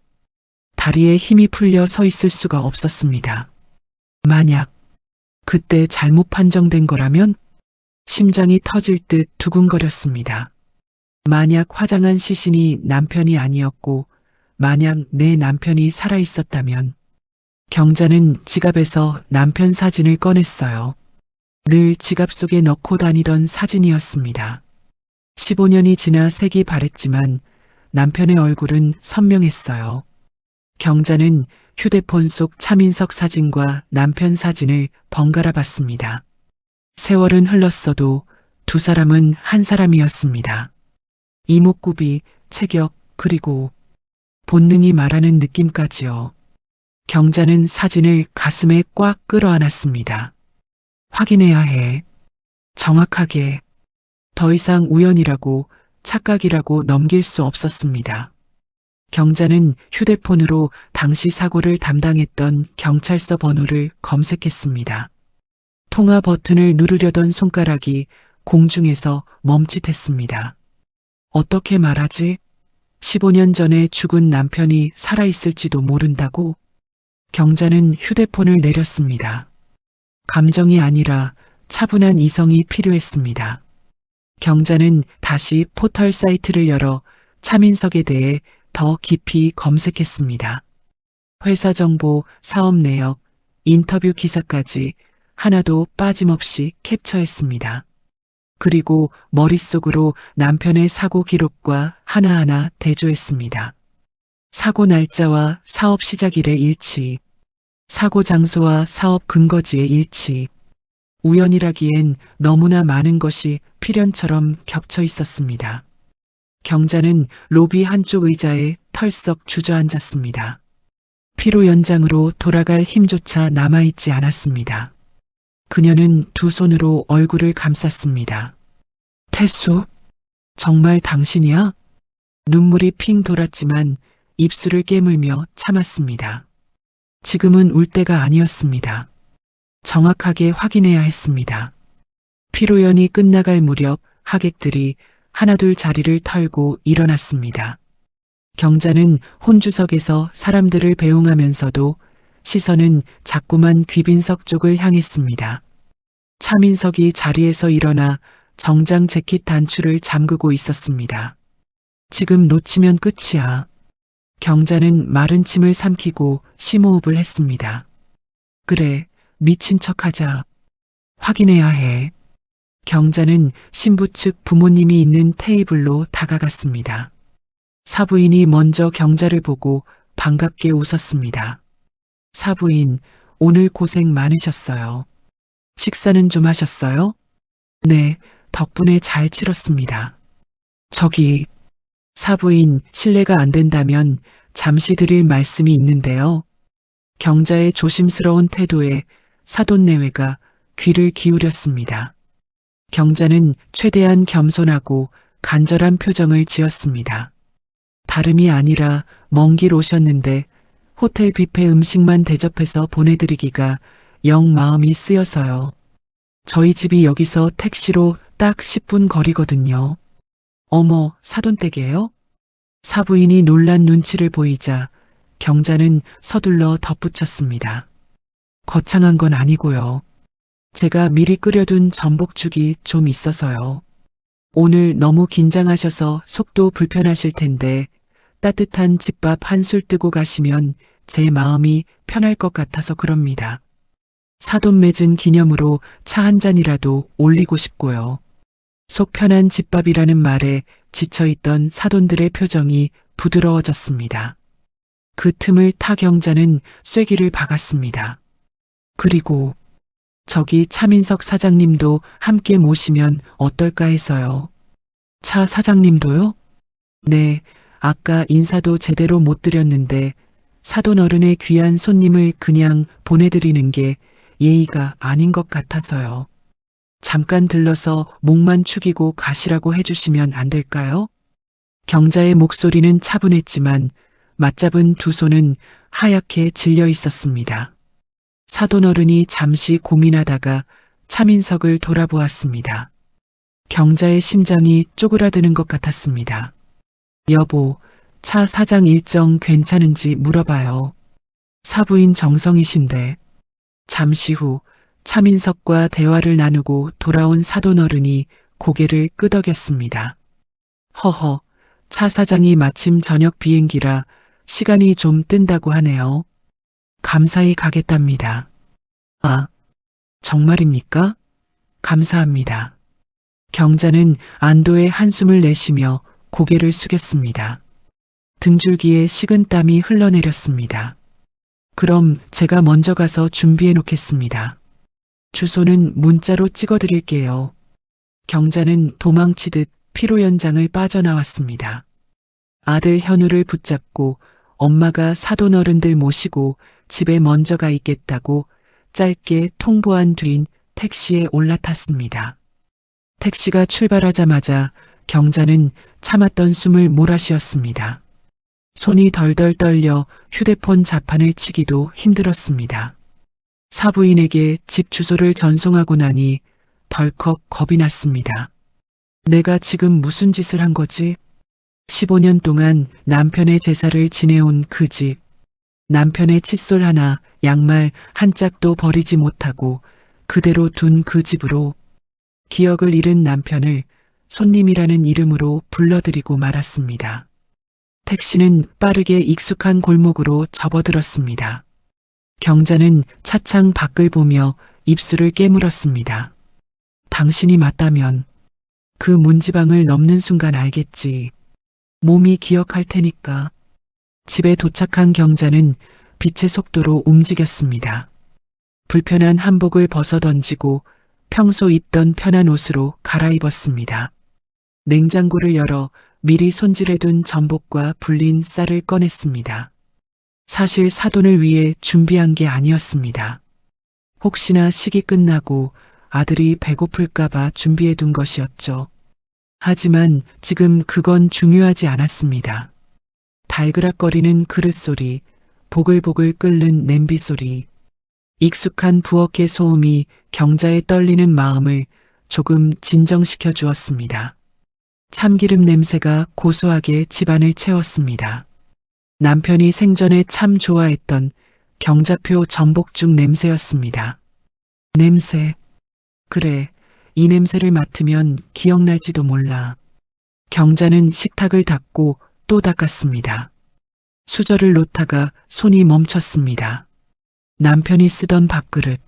Speaker 3: 다리에 힘이 풀려 서 있을 수가 없었습니다. 만약 그때 잘못 판정된 거라면 심장이 터질 듯 두근거렸습니다. 만약 화장한 시신이 남편이 아니었고 만약 내 남편이 살아있었다면. 경자는 지갑에서 남편 사진을 꺼냈어요. 늘 지갑 속에 넣고 다니던 사진이었습니다. 15년이 지나 색이 바랬지만 남편의 얼굴은 선명했어요. 경자는 휴대폰 속 차민석 사진과 남편 사진을 번갈아 봤습니다. 세월은 흘렀어도 두 사람은 한 사람이었습니다. 이목구비, 체격, 그리고 본능이 말하는 느낌까지요. 경자는 사진을 가슴에 꽉 끌어안았습니다. 확인해야 해. 정확하게. 더 이상 우연이라고, 착각이라고 넘길 수 없었습니다. 경자는 휴대폰으로 당시 사고를 담당했던 경찰서 번호를 검색했습니다. 통화 버튼을 누르려던 손가락이 공중에서 멈칫했습니다. 어떻게 말하지? 15년 전에 죽은 남편이 살아있을지도 모른다고? 경자는 휴대폰을 내렸습니다. 감정이 아니라 차분한 이성이 필요했습니다. 경자는 다시 포털 사이트를 열어 차민석에 대해 더 깊이 검색했습니다. 회사 정보, 사업 내역, 인터뷰 기사까지 하나도 빠짐없이 캡처했습니다. 그리고 머릿속으로 남편의 사고 기록과 하나하나 대조했습니다. 사고 날짜와 사업 시작일의 일치, 사고 장소와 사업 근거지의 일치. 우연이라기엔 너무나 많은 것이 필연처럼 겹쳐 있었습니다. 경자는 로비 한쪽 의자에 털썩 주저앉았습니다. 피로 연장으로 돌아갈 힘조차 남아있지 않았습니다. 그녀는 두 손으로 얼굴을 감쌌습니다. 태수, 정말 당신이야? 눈물이 핑 돌았지만 입술을 깨물며 참았습니다. 지금은 울 때가 아니었습니다. 정확하게 확인해야 했습니다. 피로연이 끝나갈 무렵 하객들이 하나둘 자리를 털고 일어났습니다. 경자는 혼주석에서 사람들을 배웅하면서도 시선은 자꾸만 귀빈석 쪽을 향했습니다. 차민석이 자리에서 일어나 정장 재킷 단추를 잠그고 있었습니다. 지금 놓치면 끝이야. 경자는 마른 침을 삼키고 심호흡을 했습니다. 그래, 미친 척하자. 확인해야 해. 경자는 신부 측 부모님이 있는 테이블로 다가갔습니다. 사부인이 먼저 경자를 보고 반갑게 웃었습니다. 사부인, 오늘 고생 많으셨어요. 식사는 좀 하셨어요? 네, 덕분에 잘 치렀습니다. 저기, 사부인, 실례가 안 된다면 잠시 드릴 말씀이 있는데요. 경자의 조심스러운 태도에 사돈내외가 귀를 기울였습니다. 경자는 최대한 겸손하고 간절한 표정을 지었습니다. 다름이 아니라 먼 길 오셨는데 호텔 뷔페 음식만 대접해서 보내드리기가 영 마음이 쓰여서요. 저희 집이 여기서 택시로 딱 10분 거리거든요. 어머, 사돈댁이에요? 사부인이 놀란 눈치를 보이자 경자는 서둘러 덧붙였습니다. 거창한 건 아니고요. 제가 미리 끓여둔 전복죽이 좀 있어서요. 오늘 너무 긴장하셔서 속도 불편하실 텐데 따뜻한 집밥 한 술 뜨고 가시면 제 마음이 편할 것 같아서 그럽니다. 사돈 맺은 기념으로 차 한 잔이라도 올리고 싶고요. 속 편한 집밥이라는 말에 지쳐있던 사돈들의 표정이 부드러워졌습니다. 그 틈을 타 경자는 쐐기를 박았습니다. 그리고 저기 차민석 사장님도 함께 모시면 어떨까 해서요. 차 사장님도요? 네, 아까 인사도 제대로 못 드렸는데 사돈 어른의 귀한 손님을 그냥 보내드리는 게 예의가 아닌 것 같아서요. 잠깐 들러서 목만 축이고 가시라고 해주시면 안 될까요? 경자의 목소리는 차분했지만 맞잡은 두 손은 하얗게 질려 있었습니다. 사돈 어른이 잠시 고민하다가 차민석을 돌아보았습니다. 경자의 심장이 쪼그라드는 것 같았습니다. 여보, 차 사장 일정 괜찮은지 물어봐요. 사부인 정성이신데. 잠시 후 차민석과 대화를 나누고 돌아온 사돈 어른이 고개를 끄덕였습니다. 허허, 차 사장이 마침 저녁 비행기라 시간이 좀 뜬다고 하네요. 감사히 가겠답니다. 아, 정말입니까? 감사합니다. 경자는 안도의 한숨을 내쉬며 고개를 숙였습니다. 등줄기에 식은땀이 흘러내렸습니다. 그럼 제가 먼저 가서 준비해 놓겠습니다. 주소는 문자로 찍어드릴게요. 경자는 도망치듯 피로연장을 빠져나왔습니다. 아들 현우를 붙잡고 엄마가 사돈 어른들 모시고 집에 먼저 가 있겠다고 짧게 통보한 뒤인 택시에 올라탔습니다. 택시가 출발하자마자 경자는 참았던 숨을 몰아쉬었습니다. 손이 덜덜 떨려 휴대폰 자판을 치기도 힘들었습니다. 사부인에게 집 주소를 전송하고 나니 덜컥 겁이 났습니다. 내가 지금 무슨 짓을 한 거지? 15년 동안 남편의 제사를 지내온 그 집. 남편의 칫솔 하나, 양말 한 짝도 버리지 못하고 그대로 둔 그 집으로 기억을 잃은 남편을 손님이라는 이름으로 불러들이고 말았습니다. 택시는 빠르게 익숙한 골목으로 접어들었습니다. 경자는 차창 밖을 보며 입술을 깨물었습니다. 당신이 맞다면 그 문지방을 넘는 순간 알겠지. 몸이 기억할 테니까. 집에 도착한 경자는 빛의 속도로 움직였습니다. 불편한 한복을 벗어던지고 평소 입던 편한 옷으로 갈아입었습니다. 냉장고를 열어 미리 손질해둔 전복과 불린 쌀을 꺼냈습니다. 사실 사돈을 위해 준비한 게 아니었습니다. 혹시나 식이 끝나고 아들이 배고플까봐 준비해둔 것이었죠. 하지만 지금 그건 중요하지 않았습니다. 달그락거리는 그릇 소리, 보글보글 끓는 냄비 소리, 익숙한 부엌의 소음이 경자의 떨리는 마음을 조금 진정시켜 주었습니다. 참기름 냄새가 고소하게 집안을 채웠습니다. 남편이 생전에 참 좋아했던 경자표 전복죽 냄새였습니다. 냄새. 그래, 이 냄새를 맡으면 기억날지도 몰라. 경자는 식탁을 닦고 또 닦았습니다. 수저를 놓다가 손이 멈췄습니다. 남편이 쓰던 밥그릇.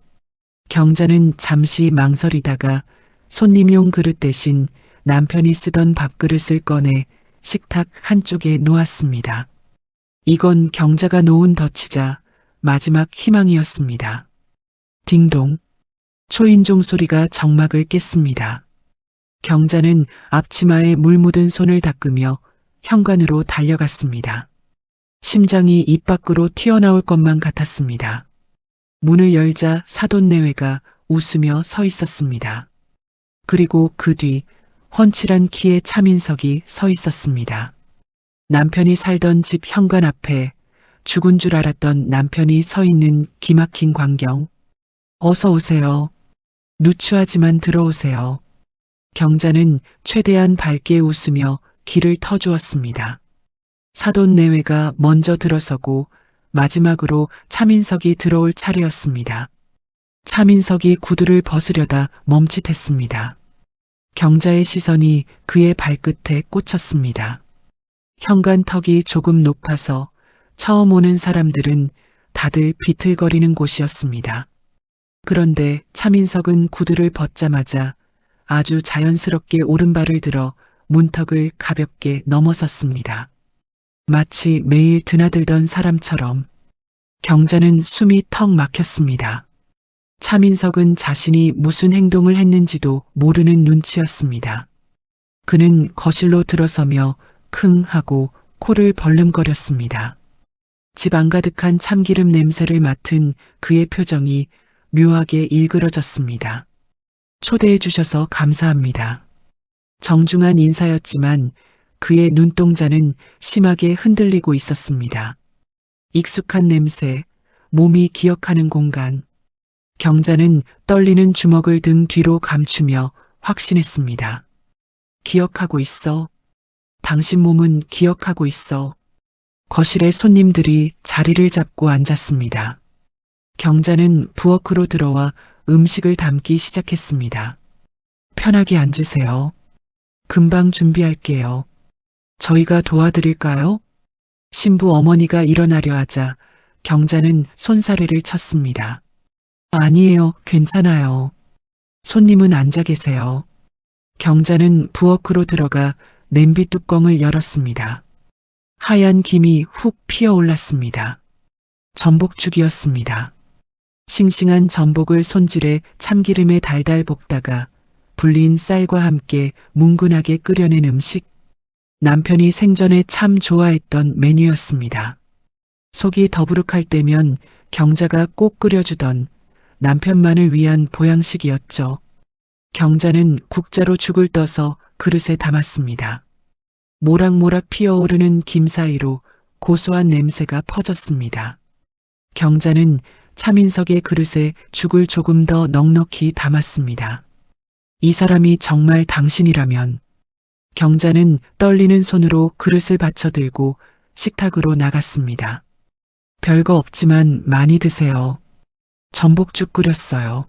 Speaker 3: 경자는 잠시 망설이다가 손님용 그릇 대신 남편이 쓰던 밥그릇을 꺼내 식탁 한쪽에 놓았습니다. 이건 경자가 놓은 덫이자 마지막 희망이었습니다. 딩동. 초인종 소리가 정막을 깼습니다. 경자는 앞치마에 물 묻은 손을 닦으며 현관으로 달려갔습니다. 심장이 입 밖으로 튀어나올 것만 같았습니다. 문을 열자 사돈 내외가 웃으며 서 있었습니다. 그리고 그 뒤 훤칠한 키의 차민석이 서 있었습니다. 남편이 살던 집 현관 앞에 죽은 줄 알았던 남편이 서 있는 기막힌 광경. 어서 오세요. 누추하지만 들어오세요. 경자는 최대한 밝게 웃으며 길을 터주었습니다. 사돈 내외가 먼저 들어서고 마지막으로 차민석이 들어올 차례였습니다. 차민석이 구두를 벗으려다 멈칫했습니다. 경자의 시선이 그의 발끝에 꽂혔습니다. 현관턱이 조금 높아서 처음 오는 사람들은 다들 비틀거리는 곳이었습니다. 그런데 차민석은 구두를 벗자마자 아주 자연스럽게 오른발을 들어 문턱을 가볍게 넘어섰습니다. 마치 매일 드나들던 사람처럼. 경자는 숨이 턱 막혔습니다. 차민석은 자신이 무슨 행동을 했는지도 모르는 눈치였습니다. 그는 거실로 들어서며 킁 하고 코를 벌름거렸습니다. 집 안가득한 참기름 냄새를 맡은 그의 표정이 묘하게 일그러졌습니다. 초대해 주셔서 감사합니다. 정중한 인사였지만 그의 눈동자는 심하게 흔들리고 있었습니다. 익숙한 냄새, 몸이 기억하는 공간. 경자는 떨리는 주먹을 등 뒤로 감추며 확신했습니다. 기억하고 있어. 당신 몸은 기억하고 있어. 거실에 손님들이 자리를 잡고 앉았습니다. 경자는 부엌으로 들어와 음식을 담기 시작했습니다. 편하게 앉으세요. 금방 준비할게요. 저희가 도와드릴까요? 신부 어머니가 일어나려 하자 경자는 손사래를 쳤습니다. 아니에요, 괜찮아요. 손님은 앉아 계세요. 경자는 부엌으로 들어가 냄비 뚜껑을 열었습니다. 하얀 김이 훅 피어올랐습니다. 전복죽이었습니다. 싱싱한 전복을 손질해 참기름에 달달 볶다가 불린 쌀과 함께 뭉근하게 끓여낸 음식. 남편이 생전에 참 좋아했던 메뉴였습니다. 속이 더부룩할 때면 경자가 꼭 끓여주던 남편만을 위한 보양식이었죠. 경자는 국자로 죽을 떠서 그릇에 담았습니다. 모락모락 피어오르는 김 사이로 고소한 냄새가 퍼졌습니다. 경자는 차민석의 그릇에 죽을 조금 더 넉넉히 담았습니다. 이 사람이 정말 당신이라면. 경자는 떨리는 손으로 그릇을 받쳐들고 식탁으로 나갔습니다. 별거 없지만 많이 드세요. 전복죽 끓였어요.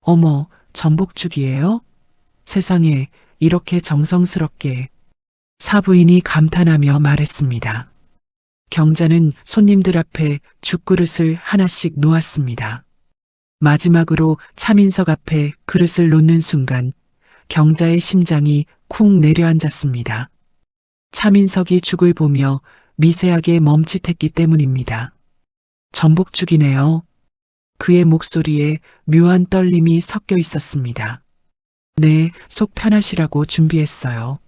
Speaker 3: 어머, 전복죽이에요? 세상에 이렇게 정성스럽게. 사부인이 감탄하며 말했습니다. 경자는 손님들 앞에 죽그릇을 하나씩 놓았습니다. 마지막으로 차민석 앞에 그릇을 놓는 순간 경자의 심장이 쿵 내려앉았습니다. 차민석이 죽을 보며 미세하게 멈칫했기 때문입니다. 전복죽이네요. 그의 목소리에 묘한 떨림이 섞여 있었습니다. 네, 속 편하시라고 준비했어요.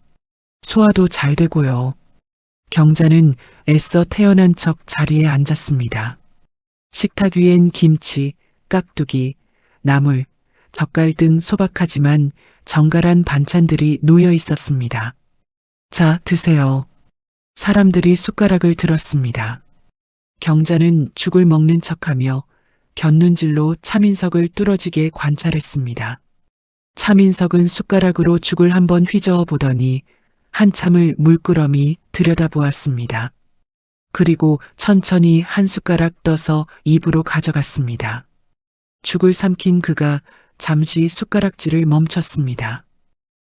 Speaker 3: 소화도 잘 되고요. 경자는 애써 태어난 척 자리에 앉았습니다. 식탁 위엔 김치, 깍두기, 나물, 젓갈 등 소박하지만 정갈한 반찬들이 놓여 있었습니다. 자, 드세요. 사람들이 숟가락을 들었습니다. 경자는 죽을 먹는 척하며 곁눈질로 차민석을 뚫어지게 관찰했습니다. 차민석은 숟가락으로 죽을 한번 휘저어 보더니 한참을 물끄러미 들여다보았습니다. 그리고 천천히 한 숟가락 떠서 입으로 가져갔습니다. 죽을 삼킨 그가 잠시 숟가락질을 멈췄습니다.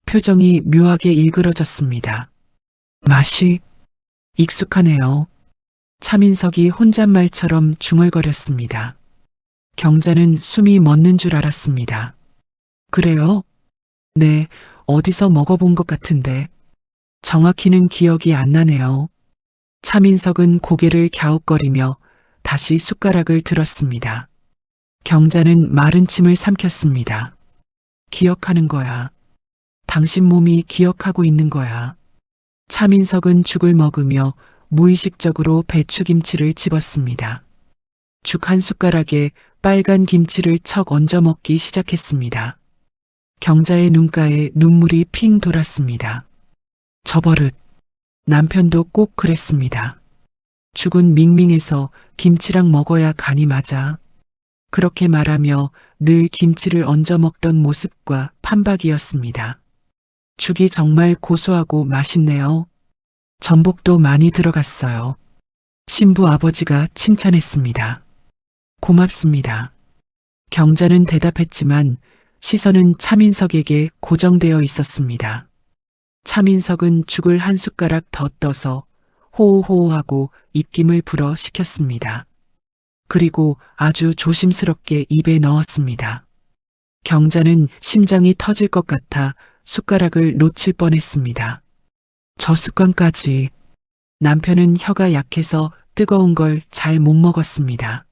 Speaker 3: 표정이 묘하게 일그러졌습니다. 맛이 익숙하네요. 차민석이 혼잣말처럼 중얼거렸습니다. 경자는 숨이 멎는 줄 알았습니다. 그래요? 네, 어디서 먹어본 것 같은데. 정확히는 기억이 안 나네요. 차민석은 고개를 갸웃거리며 다시 숟가락을 들었습니다. 경자는 마른 침을 삼켰습니다. 기억하는 거야. 당신 몸이 기억하고 있는 거야. 차민석은 죽을 먹으며 무의식적으로 배추김치를 집었습니다. 죽 한 숟가락에 빨간 김치를 척 얹어 먹기 시작했습니다. 경자의 눈가에 눈물이 핑 돌았습니다. 저 버릇, 남편도 꼭 그랬습니다. 죽은 밍밍해서 김치랑 먹어야 간이 맞아. 그렇게 말하며 늘 김치를 얹어 먹던 모습과 판박이었습니다. 죽이 정말 고소하고 맛있네요. 전복도 많이 들어갔어요. 신부 아버지가 칭찬했습니다. 고맙습니다. 경자는 대답했지만 시선은 차민석에게 고정되어 있었습니다. 차민석은 죽을 한 숟가락 더 떠서 호호호하고 입김을 불어 식혔습니다. 그리고 아주 조심스럽게 입에 넣었습니다. 경자는 심장이 터질 것 같아 숟가락을 놓칠 뻔했습니다. 저 습관까지. 남편은 혀가 약해서 뜨거운 걸 잘 못 먹었습니다.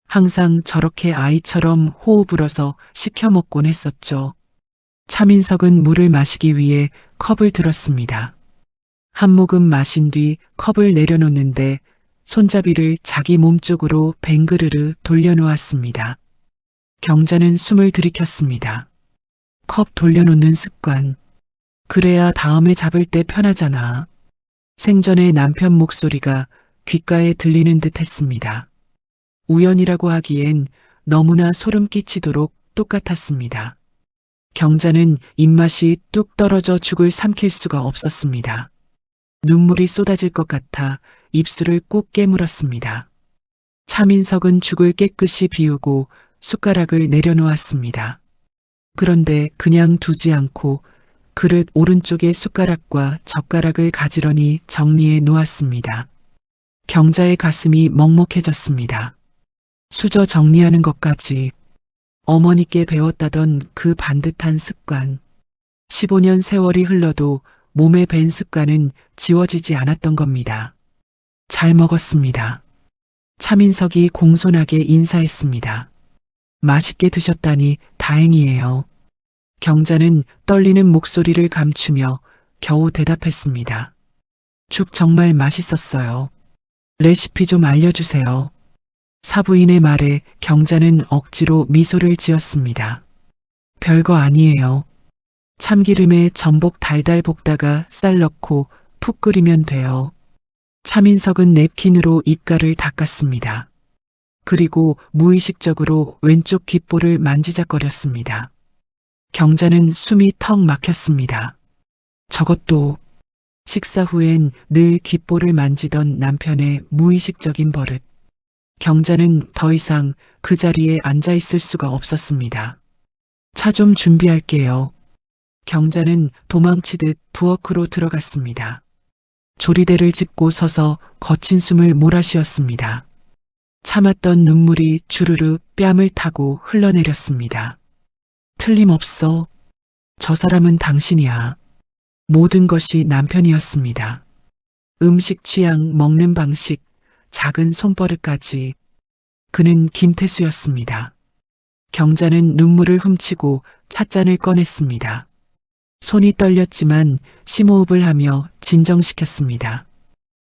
Speaker 3: 항상 저렇게 아이처럼 호호 불어서 시켜 먹곤 했었죠. 차민석은 물을 마시기 위해 컵을 들었습니다. 한 모금 마신 뒤 컵을 내려놓는데 손잡이를 자기 몸쪽으로 뱅그르르 돌려놓았습니다. 경자는 숨을 들이켰습니다. 컵 돌려놓는 습관. 그래야 다음에 잡을 때 편하잖아. 생전에 남편 목소리가 귓가에 들리는 듯 했습니다. 우연이라고 하기엔 너무나 소름 끼치도록 똑같았습니다. 경자는 입맛이 뚝 떨어져 죽을 삼킬 수가 없었습니다. 눈물이 쏟아질 것 같아 입술을 꾹 깨물었습니다. 차민석은 죽을 깨끗이 비우고 숟가락을 내려놓았습니다. 그런데 그냥 두지 않고 그릇 오른쪽에 숟가락과 젓가락을 가지런히 정리해 놓았습니다. 경자의 가슴이 먹먹해졌습니다. 수저 정리하는 것까지 어머니께 배웠다던 그 반듯한 습관. 15년 세월이 흘러도 몸에 밴 습관은 지워지지 않았던 겁니다. 잘 먹었습니다. 차민석이 공손하게 인사했습니다. 맛있게 드셨다니 다행이에요. 경자는 떨리는 목소리를 감추며 겨우 대답했습니다. 죽 정말 맛있었어요. 레시피 좀 알려주세요. 사부인의 말에 경자는 억지로 미소를 지었습니다. 별거 아니에요. 참기름에 전복 달달 볶다가 쌀 넣고 푹 끓이면 돼요. 차민석은 냅킨으로 입가를 닦았습니다. 그리고 무의식적으로 왼쪽 귓볼을 만지작거렸습니다. 경자는 숨이 턱 막혔습니다. 저것도 식사 후엔 늘 귓볼을 만지던 남편의 무의식적인 버릇. 경자는 더 이상 그 자리에 앉아 있을 수가 없었습니다. 차 좀 준비할게요. 경자는 도망치듯 부엌으로 들어갔습니다. 조리대를 짚고 서서 거친 숨을 몰아쉬었습니다. 참았던 눈물이 주르르 뺨을 타고 흘러내렸습니다. 틀림없어. 저 사람은 당신이야. 모든 것이 남편이었습니다. 음식 취향, 먹는 방식, 작은 손버릇까지. 그는 김태수였습니다. 경자는 눈물을 훔치고 찻잔을 꺼냈습니다. 손이 떨렸지만 심호흡을 하며 진정시켰습니다.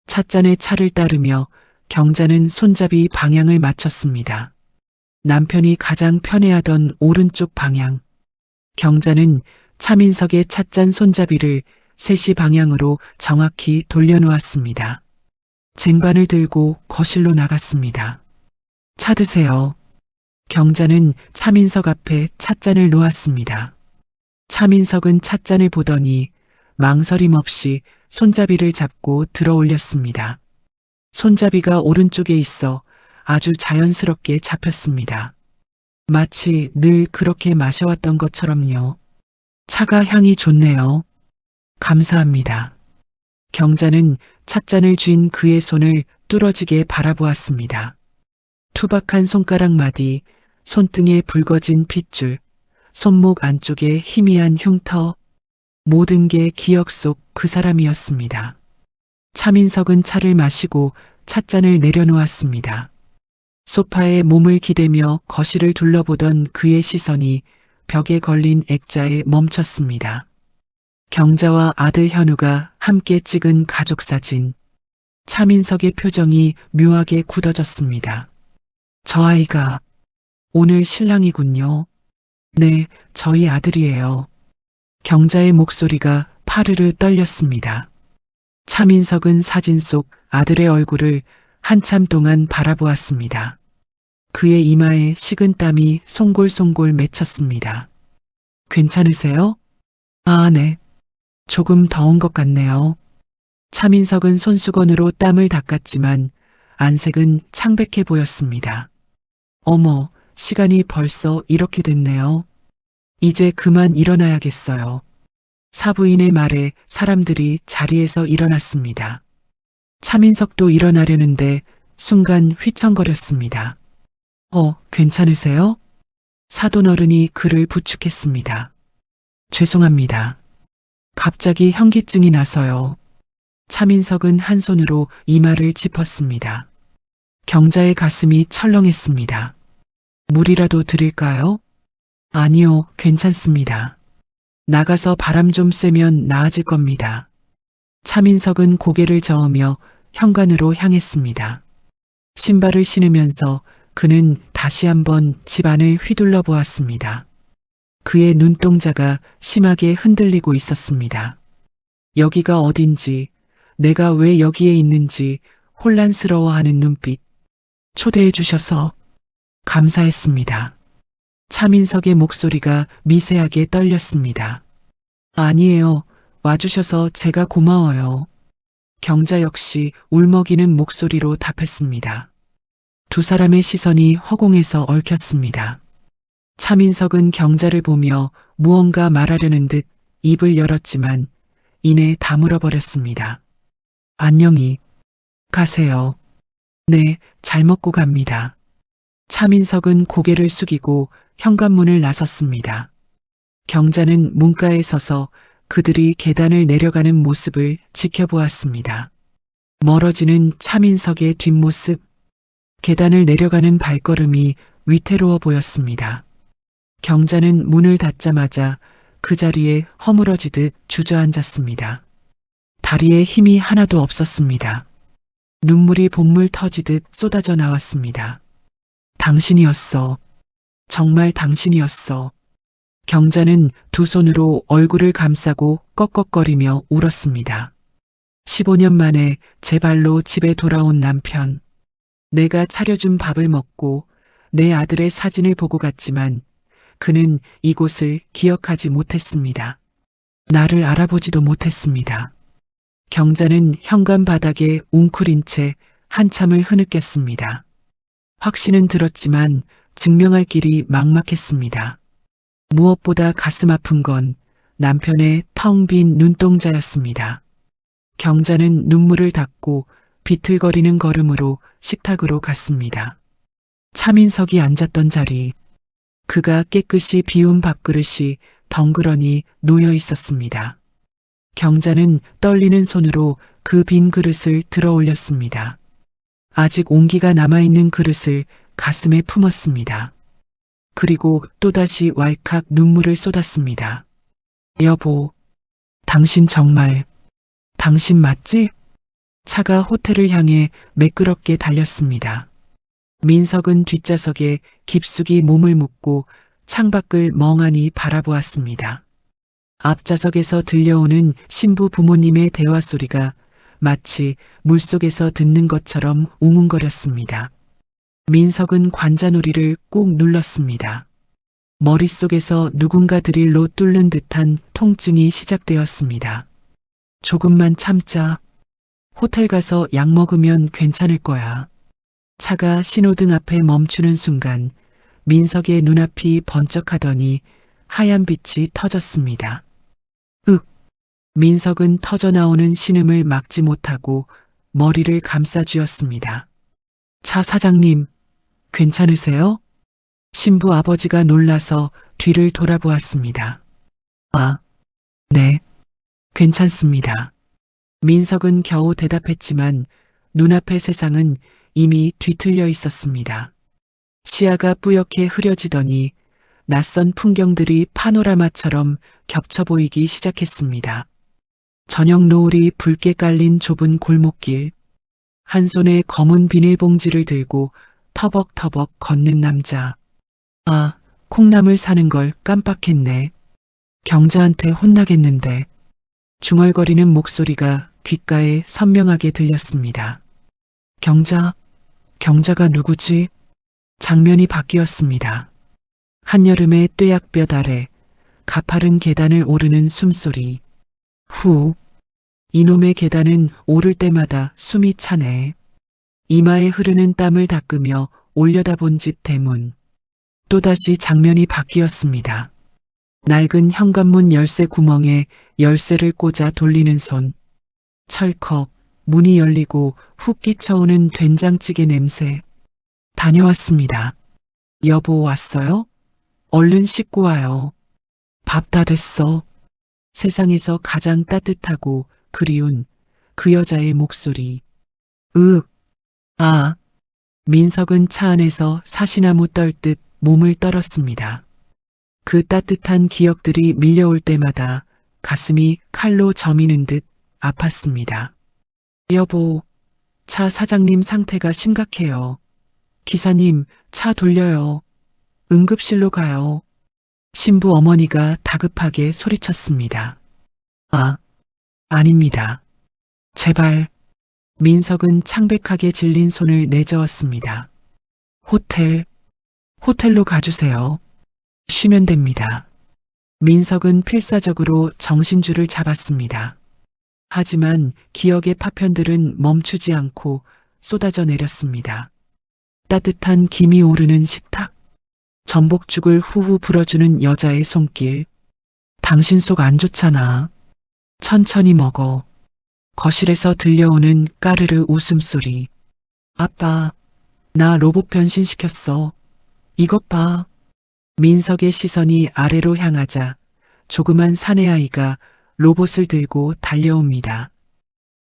Speaker 3: 찻잔에 차를 따르며 경자는 손잡이 방향을 맞췄습니다. 남편이 가장 편해하던 오른쪽 방향. 경자는 차민석의 찻잔 손잡이를 3시 방향으로 정확히 돌려놓았습니다. 쟁반을 들고 거실로 나갔습니다. 차 드세요. 경자는 차민석 앞에 찻잔을 놓았습니다. 차민석은 찻잔을 보더니 망설임 없이 손잡이를 잡고 들어 올렸습니다. 손잡이가 오른쪽에 있어 아주 자연스럽게 잡혔습니다. 마치 늘 그렇게 마셔왔던 것처럼요. 차가 향이 좋네요. 감사합니다. 경자는 찻잔을 쥔 그의 손을 뚫어지게 바라보았습니다. 투박한 손가락 마디, 손등에 붉어진 핏줄, 손목 안쪽에 희미한 흉터, 모든 게 기억 속 그 사람이었습니다. 차민석은 차를 마시고 찻잔을 내려놓았습니다. 소파에 몸을 기대며 거실을 둘러보던 그의 시선이 벽에 걸린 액자에 멈췄습니다. 경자와 아들 현우가 함께 찍은 가족사진. 차민석의 표정이 묘하게 굳어졌습니다. 저 아이가 오늘 신랑이군요. 네, 저희 아들이에요. 경자의 목소리가 파르르 떨렸습니다. 차민석은 사진 속 아들의 얼굴을 한참 동안 바라보았습니다. 그의 이마에 식은땀이 송골송골 맺혔습니다. 괜찮으세요? 아, 네. 조금 더운 것 같네요. 차민석은 손수건으로 땀을 닦았지만 안색은 창백해 보였습니다. 어머, 시간이 벌써 이렇게 됐네요. 이제 그만 일어나야겠어요. 사부인의 말에 사람들이 자리에서 일어났습니다. 차민석도 일어나려는데 순간 휘청거렸습니다. 괜찮으세요? 사돈어른이 그를 부축했습니다. 죄송합니다. 갑자기 현기증이 나서요. 차민석은 한 손으로 이마를 짚었습니다. 경자의 가슴이 철렁했습니다. 물이라도 드릴까요? 아니요, 괜찮습니다. 나가서 바람 좀 쐬면 나아질 겁니다. 차민석은 고개를 저으며 현관으로 향했습니다. 신발을 신으면서 그는 다시 한번 집안을 휘둘러 보았습니다. 그의 눈동자가 심하게 흔들리고 있었습니다. 여기가 어딘지, 내가 왜 여기에 있는지 혼란스러워하는 눈빛. 초대해 주셔서 감사했습니다. 차민석의 목소리가 미세하게 떨렸습니다. 아니에요. 와주셔서 제가 고마워요. 경자 역시 울먹이는 목소리로 답했습니다. 두 사람의 시선이 허공에서 얽혔습니다. 차민석은 경자를 보며 무언가 말하려는 듯 입을 열었지만 이내 다물어 버렸습니다. 안녕히 가세요. 네, 잘 먹고 갑니다. 차민석은 고개를 숙이고 현관문을 나섰습니다. 경자는 문가에 서서 그들이 계단을 내려가는 모습을 지켜보았습니다. 멀어지는 차민석의 뒷모습, 계단을 내려가는 발걸음이 위태로워 보였습니다. 경자는 문을 닫자마자 그 자리에 허물어지듯 주저앉았습니다. 다리에 힘이 하나도 없었습니다. 눈물이 복물 터지듯 쏟아져 나왔습니다. 당신이었어. 정말 당신이었어. 경자는 두 손으로 얼굴을 감싸고 꺽꺽거리며 울었습니다. 15년 만에 제 발로 집에 돌아온 남편. 내가 차려준 밥을 먹고 내 아들의 사진을 보고 갔지만 그는 이곳을 기억하지 못했습니다. 나를 알아보지도 못했습니다. 경자는 현관 바닥에 웅크린 채 한참을 흐느꼈습니다. 확신은 들었지만 증명할 길이 막막했습니다. 무엇보다 가슴 아픈 건 남편의 텅 빈 눈동자였습니다. 경자는 눈물을 닦고 비틀거리는 걸음으로 식탁으로 갔습니다. 차민석이 앉았던 자리, 그가 깨끗이 비운 밥그릇이 덩그러니 놓여 있었습니다. 경자는 떨리는 손으로 그 빈 그릇을 들어 올렸습니다. 아직 온기가 남아있는 그릇을 가슴에 품었습니다. 그리고 또다시 왈칵 눈물을 쏟았습니다. 여보, 당신 정말, 당신 맞지? 차가 호텔을 향해 매끄럽게 달렸습니다. 민석은 뒷좌석에 깊숙이 몸을 묻고 창밖을 멍하니 바라보았습니다. 앞좌석에서 들려오는 신부 부모님의 대화 소리가 마치 물속에서 듣는 것처럼 웅웅거렸습니다. 민석은 관자놀이를 꾹 눌렀습니다. 머릿속에서 누군가 드릴로 뚫는 듯한 통증이 시작되었습니다. 조금만 참자. 호텔 가서 약 먹으면 괜찮을 거야. 차가 신호등 앞에 멈추는 순간 민석의 눈앞이 번쩍하더니 하얀 빛이 터졌습니다. 윽! 민석은 터져나오는 신음을 막지 못하고 머리를 감싸쥐었습니다. 차 사장님, 괜찮으세요? 신부 아버지가 놀라서 뒤를 돌아보았습니다. 아, 네, 괜찮습니다. 민석은 겨우 대답했지만 눈앞의 세상은 이미 뒤틀려 있었습니다. 시야가 뿌옇게 흐려지더니 낯선 풍경들이 파노라마처럼 겹쳐 보이기 시작했습니다. 저녁 노을이 붉게 깔린 좁은 골목길, 한 손에 검은 비닐봉지를 들고 터벅터벅 걷는 남자. 아, 콩나물 사는 걸 깜빡했네. 경자한테 혼나겠는데. 중얼거리는 목소리가 귓가에 선명하게 들렸습니다. 경자가 누구지? 장면이 바뀌었습니다. 한여름의 뙤약볕 아래 가파른 계단을 오르는 숨소리. 후, 이놈의 계단은 오를 때마다 숨이 차네. 이마에 흐르는 땀을 닦으며 올려다본 집 대문. 또다시 장면이 바뀌었습니다. 낡은 현관문 열쇠 구멍에 열쇠를 꽂아 돌리는 손. 철컥, 문이 열리고 훅 끼쳐오는 된장찌개 냄새. 다녀왔습니다. 여보 왔어요? 얼른 씻고 와요. 밥 다 됐어. 세상에서 가장 따뜻하고 그리운 그 여자의 목소리. 으윽, 아. 민석은 차 안에서 사시나무 떨듯 몸을 떨었습니다. 그 따뜻한 기억들이 밀려올 때마다 가슴이 칼로 저미는 듯 아팠습니다. 여보, 차 사장님 상태가 심각해요. 기사님, 차 돌려요. 응급실로 가요. 신부 어머니가 다급하게 소리쳤습니다. 아, 아닙니다. 제발. 민석은 창백하게 질린 손을 내저었습니다. 호텔로 가주세요. 쉬면 됩니다. 민석은 필사적으로 정신줄을 잡았습니다. 하지만 기억의 파편들은 멈추지 않고 쏟아져 내렸습니다. 따뜻한 김이 오르는 식탁, 전복죽을 후후 불어주는 여자의 손길. 당신 속 안 좋잖아. 천천히 먹어. 거실에서 들려오는 까르르 웃음소리. 아빠, 나 로봇 변신시켰어. 이것 봐. 민석의 시선이 아래로 향하자 조그만 사내아이가 로봇을 들고 달려옵니다.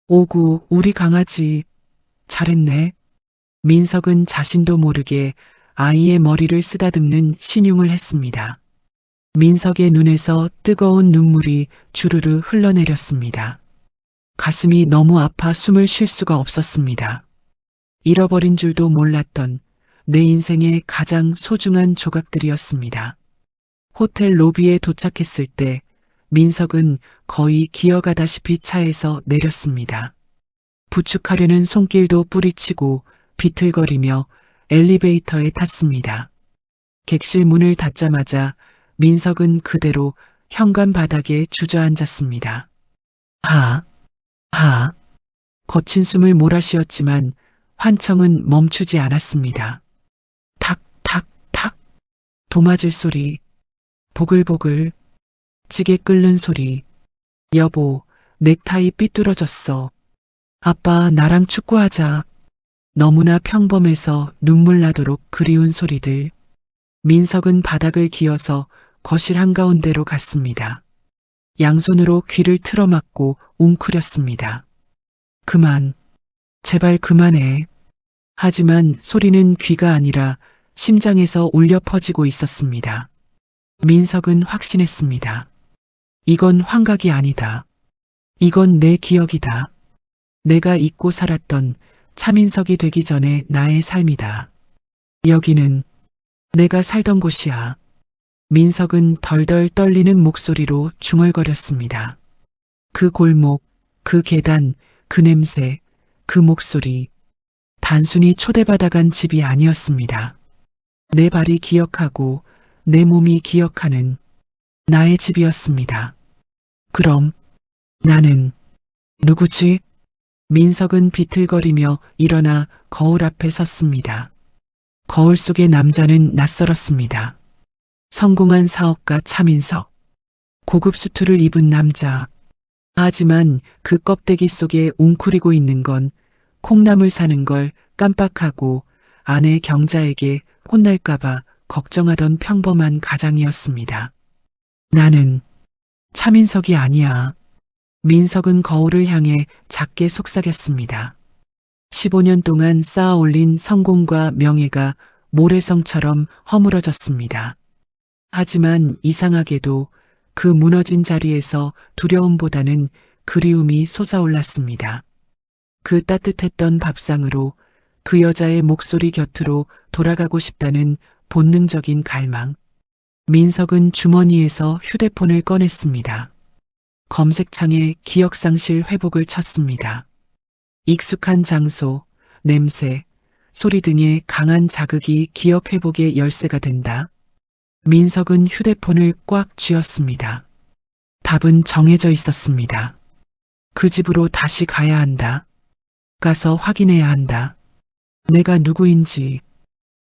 Speaker 3: 오구, 우리 강아지. 잘했네. 민석은 자신도 모르게 아이의 머리를 쓰다듬는 신용을 했습니다. 민석의 눈에서 뜨거운 눈물이 주르르 흘러내렸습니다. 가슴이 너무 아파 숨을 쉴 수가 없었습니다. 잃어버린 줄도 몰랐던 내 인생의 가장 소중한 조각들이었습니다. 호텔 로비에 도착했을 때 민석은 거의 기어가다시피 차에서 내렸습니다. 부축하려는 손길도 뿌리치고 비틀거리며 엘리베이터에 탔습니다. 객실 문을 닫자마자 민석은 그대로 현관 바닥에 주저앉았습니다. 거친 숨을 몰아쉬었지만 환청은 멈추지 않았습니다. 탁, 탁, 탁. 도마질 소리. 보글보글. 찌개 끓는 소리. 여보, 넥타이 삐뚤어졌어. 아빠, 나랑 축구하자. 너무나 평범해서 눈물 나도록 그리운 소리들. 민석은 바닥을 기어서 거실 한가운데로 갔습니다. 양손으로 귀를 틀어막고 웅크렸습니다. 그만, 제발 그만해. 하지만 소리는 귀가 아니라 심장에서 울려 퍼지고 있었습니다. 민석은 확신했습니다. 이건 환각이 아니다. 이건 내 기억이다. 내가 잊고 살았던 차민석이 되기 전에 나의 삶이다. 여기는 내가 살던 곳이야. 민석은 덜덜 떨리는 목소리로 중얼거렸습니다. 그 골목, 그 계단, 그 냄새, 그 목소리. 단순히 초대받아간 집이 아니었습니다. 내 발이 기억하고 내 몸이 기억하는 나의 집이었습니다. 그럼 나는 누구지? 민석은 비틀거리며 일어나 거울 앞에 섰습니다. 거울 속의 남자는 낯설었습니다. 성공한 사업가 차민석. 고급 수트를 입은 남자. 하지만 그 껍데기 속에 웅크리고 있는 건 콩나물 사는 걸 깜빡하고 아내 경자에게 혼날까봐 걱정하던 평범한 가장이었습니다. 나는 차민석이 아니야. 민석은 거울을 향해 작게 속삭였습니다. 15년 동안 쌓아 올린 성공과 명예가 모래성처럼 허물어졌습니다. 하지만 이상하게도 그 무너진 자리에서 두려움보다는 그리움이 솟아올랐습니다. 그 따뜻했던 밥상으로 그 여자의 목소리 곁으로 돌아가고 싶다는 본능적인 갈망. 민석은 주머니에서 휴대폰을 꺼냈습니다. 검색창에 기억상실 회복을 쳤습니다. 익숙한 장소, 냄새, 소리 등의 강한 자극이 기억 회복의 열쇠가 된다. 민석은 휴대폰을 꽉 쥐었습니다. 답은 정해져 있었습니다. 그 집으로 다시 가야 한다. 가서 확인해야 한다. 내가 누구인지.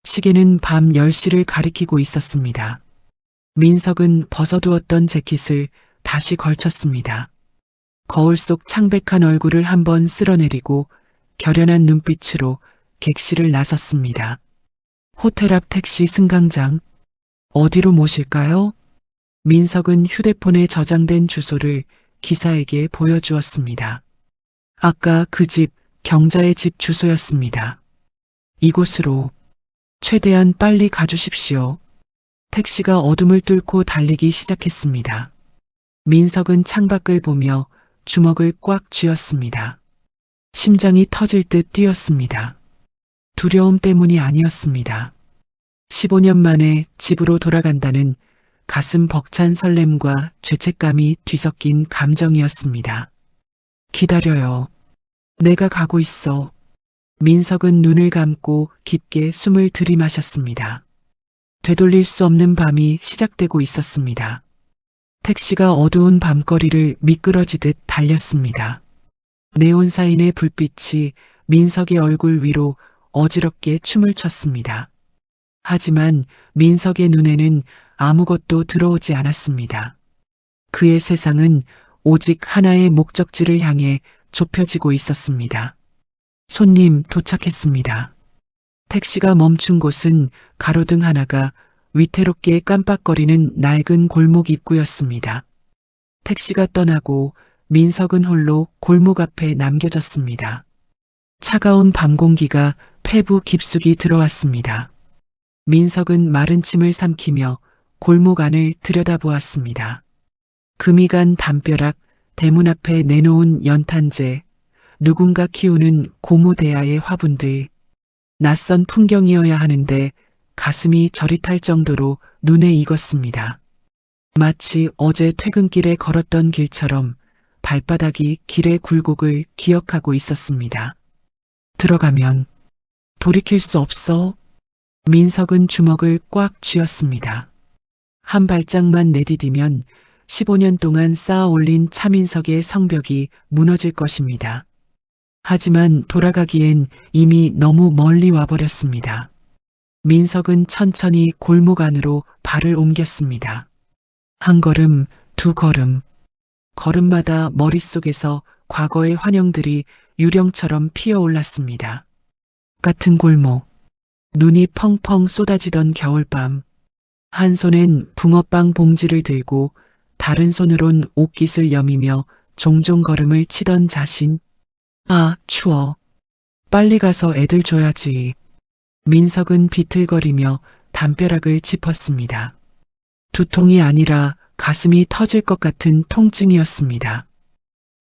Speaker 3: 시계는 밤 10시를 가리키고 있었습니다. 민석은 벗어두었던 재킷을 다시 걸쳤습니다. 거울 속 창백한 얼굴을 한번 쓸어내리고 결연한 눈빛으로 객실을 나섰습니다. 호텔 앞 택시 승강장. 어디로 모실까요? 민석은 휴대폰에 저장된 주소를 기사에게 보여주었습니다. 아까 그 집, 경자의 집 주소였습니다. 이곳으로 최대한 빨리 가주십시오. 택시가 어둠을 뚫고 달리기 시작했습니다. 민석은 창밖을 보며 주먹을 꽉 쥐었습니다. 심장이 터질 듯 뛰었습니다. 두려움 때문이 아니었습니다. 15년 만에 집으로 돌아간다는 가슴 벅찬 설렘과 죄책감이 뒤섞인 감정이었습니다. 기다려요. 내가 가고 있어. 민석은 눈을 감고 깊게 숨을 들이마셨습니다. 되돌릴 수 없는 밤이 시작되고 있었습니다. 택시가 어두운 밤거리를 미끄러지듯 달렸습니다. 네온사인의 불빛이 민석의 얼굴 위로 어지럽게 춤을 췄습니다. 하지만 민석의 눈에는 아무것도 들어오지 않았습니다. 그의 세상은 오직 하나의 목적지를 향해 좁혀지고 있었습니다. 손님 도착했습니다. 택시가 멈춘 곳은 가로등 하나가 위태롭게 깜빡거리는 낡은 골목 입구였습니다. 택시가 떠나고 민석은 홀로 골목 앞에 남겨졌습니다. 차가운 밤 공기가 폐부 깊숙이 들어왔습니다. 민석은 마른 침을 삼키며 골목 안을 들여다보았습니다. 금이 간 담벼락, 대문 앞에 내놓은 연탄재, 누군가 키우는 고무대야의 화분들. 낯선 풍경이어야 하는데 가슴이 저릿할 정도로 눈에 익었습니다. 마치 어제 퇴근길에 걸었던 길처럼 발바닥이 길의 굴곡을 기억하고 있었습니다. 들어가면 돌이킬 수 없어. 민석은 주먹을 꽉 쥐었습니다. 한 발짝만 내디디면 15년 동안 쌓아 올린 차민석의 성벽이 무너질 것입니다. 하지만 돌아가기엔 이미 너무 멀리 와버렸습니다. 민석은 천천히 골목 안으로 발을 옮겼습니다. 한 걸음, 두 걸음. 걸음마다 머릿속에서 과거의 환영들이 유령처럼 피어올랐습니다. 같은 골목, 눈이 펑펑 쏟아지던 겨울밤, 한 손엔 붕어빵 봉지를 들고 다른 손으론 옷깃을 여미며 종종 걸음을 치던 자신. 아, 추워. 빨리 가서 애들 줘야지. 민석은 비틀거리며 담벼락을 짚었습니다. 두통이 아니라 가슴이 터질 것 같은 통증이었습니다.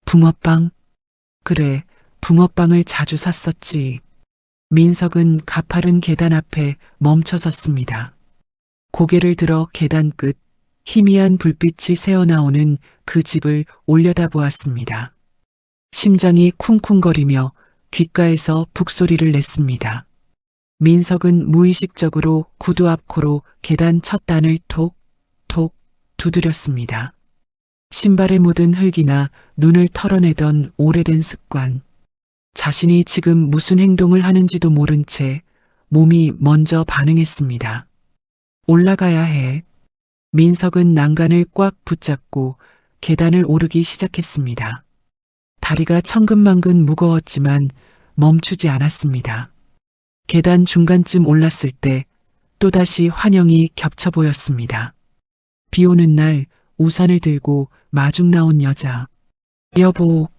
Speaker 3: 붕어빵? 그래, 붕어빵을 자주 샀었지. 민석은 가파른 계단 앞에 멈춰 섰습니다. 고개를 들어 계단 끝 희미한 불빛이 새어나오는 그 집을 올려다보았습니다. 심장이 쿵쿵거리며 귓가에서 북소리를 냈습니다. 민석은 무의식적으로 구두 앞코로 계단 첫 단을 톡, 톡 두드렸습니다. 신발에 묻은 흙이나 눈을 털어내던 오래된 습관. 자신이 지금 무슨 행동을 하는지도 모른 채 몸이 먼저 반응했습니다. 올라가야 해. 민석은 난간을 꽉 붙잡고 계단을 오르기 시작했습니다. 다리가 천근만근 무거웠지만 멈추지 않았습니다. 계단 중간쯤 올랐을 때 또다시 환영이 겹쳐 보였습니다. 비 오는 날 우산을 들고 마중 나온 여자. 여보,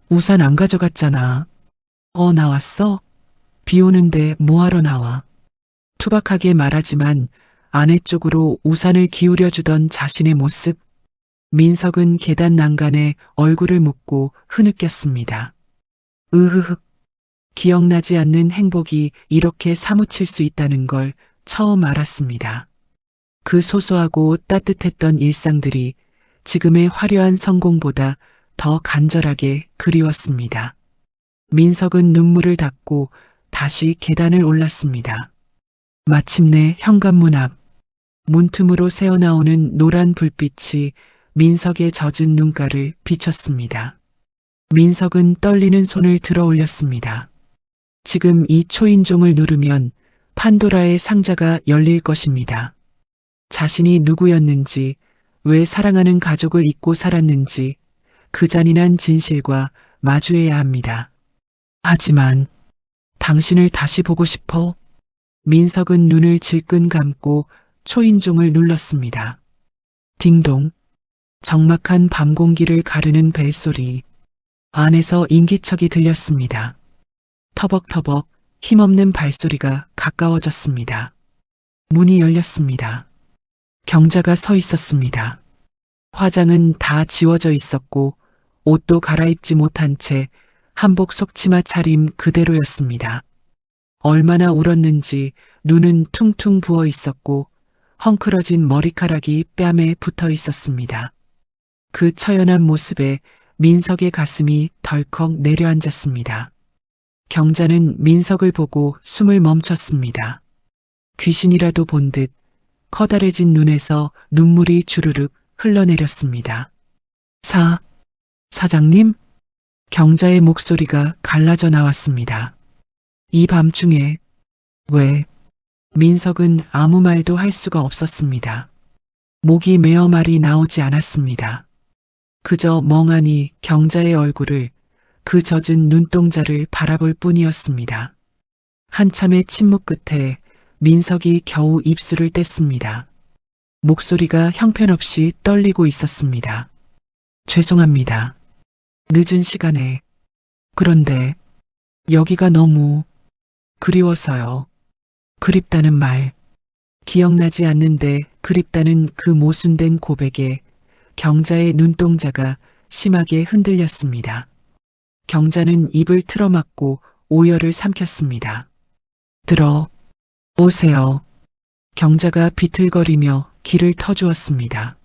Speaker 3: 우산 안 가져갔잖아. 나왔어? 비 오는데 뭐하러 나와? 투박하게 말하지만 아내 쪽으로 우산을 기울여 주던 자신의 모습. 민석은 계단 난간에 얼굴을 묻고 흐느꼈습니다. 으흐흑. 기억나지 않는 행복이 이렇게 사무칠 수 있다는 걸 처음 알았습니다. 그 소소하고 따뜻했던 일상들이 지금의 화려한 성공보다 더 간절하게 그리웠습니다. 민석은 눈물을 닦고 다시 계단을 올랐습니다. 마침내 현관문 앞, 문틈으로 새어나오는 노란 불빛이 민석의 젖은 눈가를 비쳤습니다. 민석은 떨리는 손을 들어 올렸습니다. 지금 이 초인종을 누르면 판도라의 상자가 열릴 것입니다. 자신이 누구였는지, 왜 사랑하는 가족을 잊고 살았는지 그 잔인한 진실과 마주해야 합니다. 하지만 당신을 다시 보고 싶어. 민석은 눈을 질끈 감고 초인종을 눌렀습니다. 딩동. 적막한 밤 공기를 가르는 벨소리. 안에서 인기척이 들렸습니다. 터벅터벅 힘없는 발소리가 가까워졌습니다. 문이 열렸습니다. 경자가 서 있었습니다. 화장은 다 지워져 있었고 옷도 갈아입지 못한 채 한복 속치마 차림 그대로였습니다. 얼마나 울었는지 눈은 퉁퉁 부어 있었고 헝클어진 머리카락이 뺨에 붙어 있었습니다. 그 처연한 모습에 민석의 가슴이 덜컥 내려앉았습니다. 경자는 민석을 보고 숨을 멈췄습니다. 귀신이라도 본 듯 커다래진 눈에서 눈물이 주르륵 흘러내렸습니다. 사장님? 경자의 목소리가 갈라져 나왔습니다. 이 밤중에. 왜? 민석은 아무 말도 할 수가 없었습니다. 목이 메어 말이 나오지 않았습니다. 그저 멍하니 경자의 얼굴을, 그 젖은 눈동자를 바라볼 뿐이었습니다. 한참의 침묵 끝에 민석이 겨우 입술을 뗐습니다. 목소리가 형편없이 떨리고 있었습니다. 죄송합니다. 늦은 시간에. 그런데 여기가 너무 그리워서요. 그립다는 말. 기억나지 않는데 그립다는 그 모순된 고백에 경자의 눈동자가 심하게 흔들렸습니다. 경자는 입을 틀어막고 오열을 삼켰습니다. 들어오세요. 경자가 비틀거리며 길을 터주었습니다.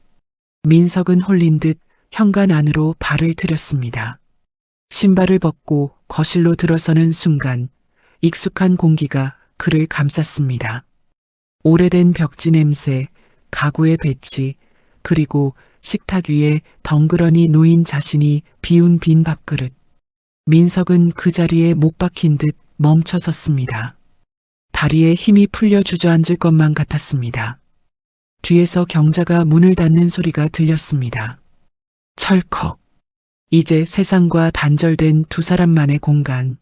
Speaker 3: 민석은 홀린 듯 현관 안으로 발을 들였습니다. 신발을 벗고 거실로 들어서는 순간 익숙한 공기가 그를 감쌌습니다. 오래된 벽지 냄새, 가구의 배치, 그리고 식탁 위에 덩그러니 놓인 자신이 비운 빈 밥그릇. 민석은 그 자리에 못 박힌 듯 멈춰 섰습니다. 다리에 힘이 풀려 주저앉을 것만 같았습니다. 뒤에서 경자가 문을 닫는 소리가 들렸습니다. 철컥. 이제 세상과 단절된 두 사람만의 공간.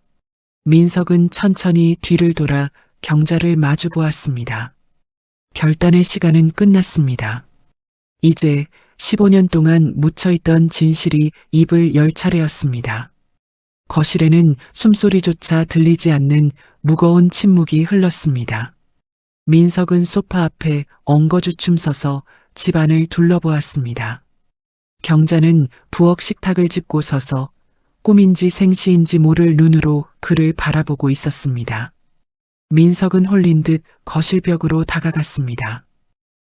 Speaker 3: 민석은 천천히 뒤를 돌아 경자를 마주 보았습니다. 결단의 시간은 끝났습니다. 이제 15년 동안 묻혀있던 진실이 입을 열 차례였습니다. 거실에는 숨소리조차 들리지 않는 무거운 침묵이 흘렀습니다. 민석은 소파 앞에 엉거주춤 서서 집안을 둘러보았습니다. 경자는 부엌 식탁을 짚고 서서 꿈인지 생시인지 모를 눈으로 그를 바라보고 있었습니다. 민석은 홀린 듯 거실 벽으로 다가갔습니다.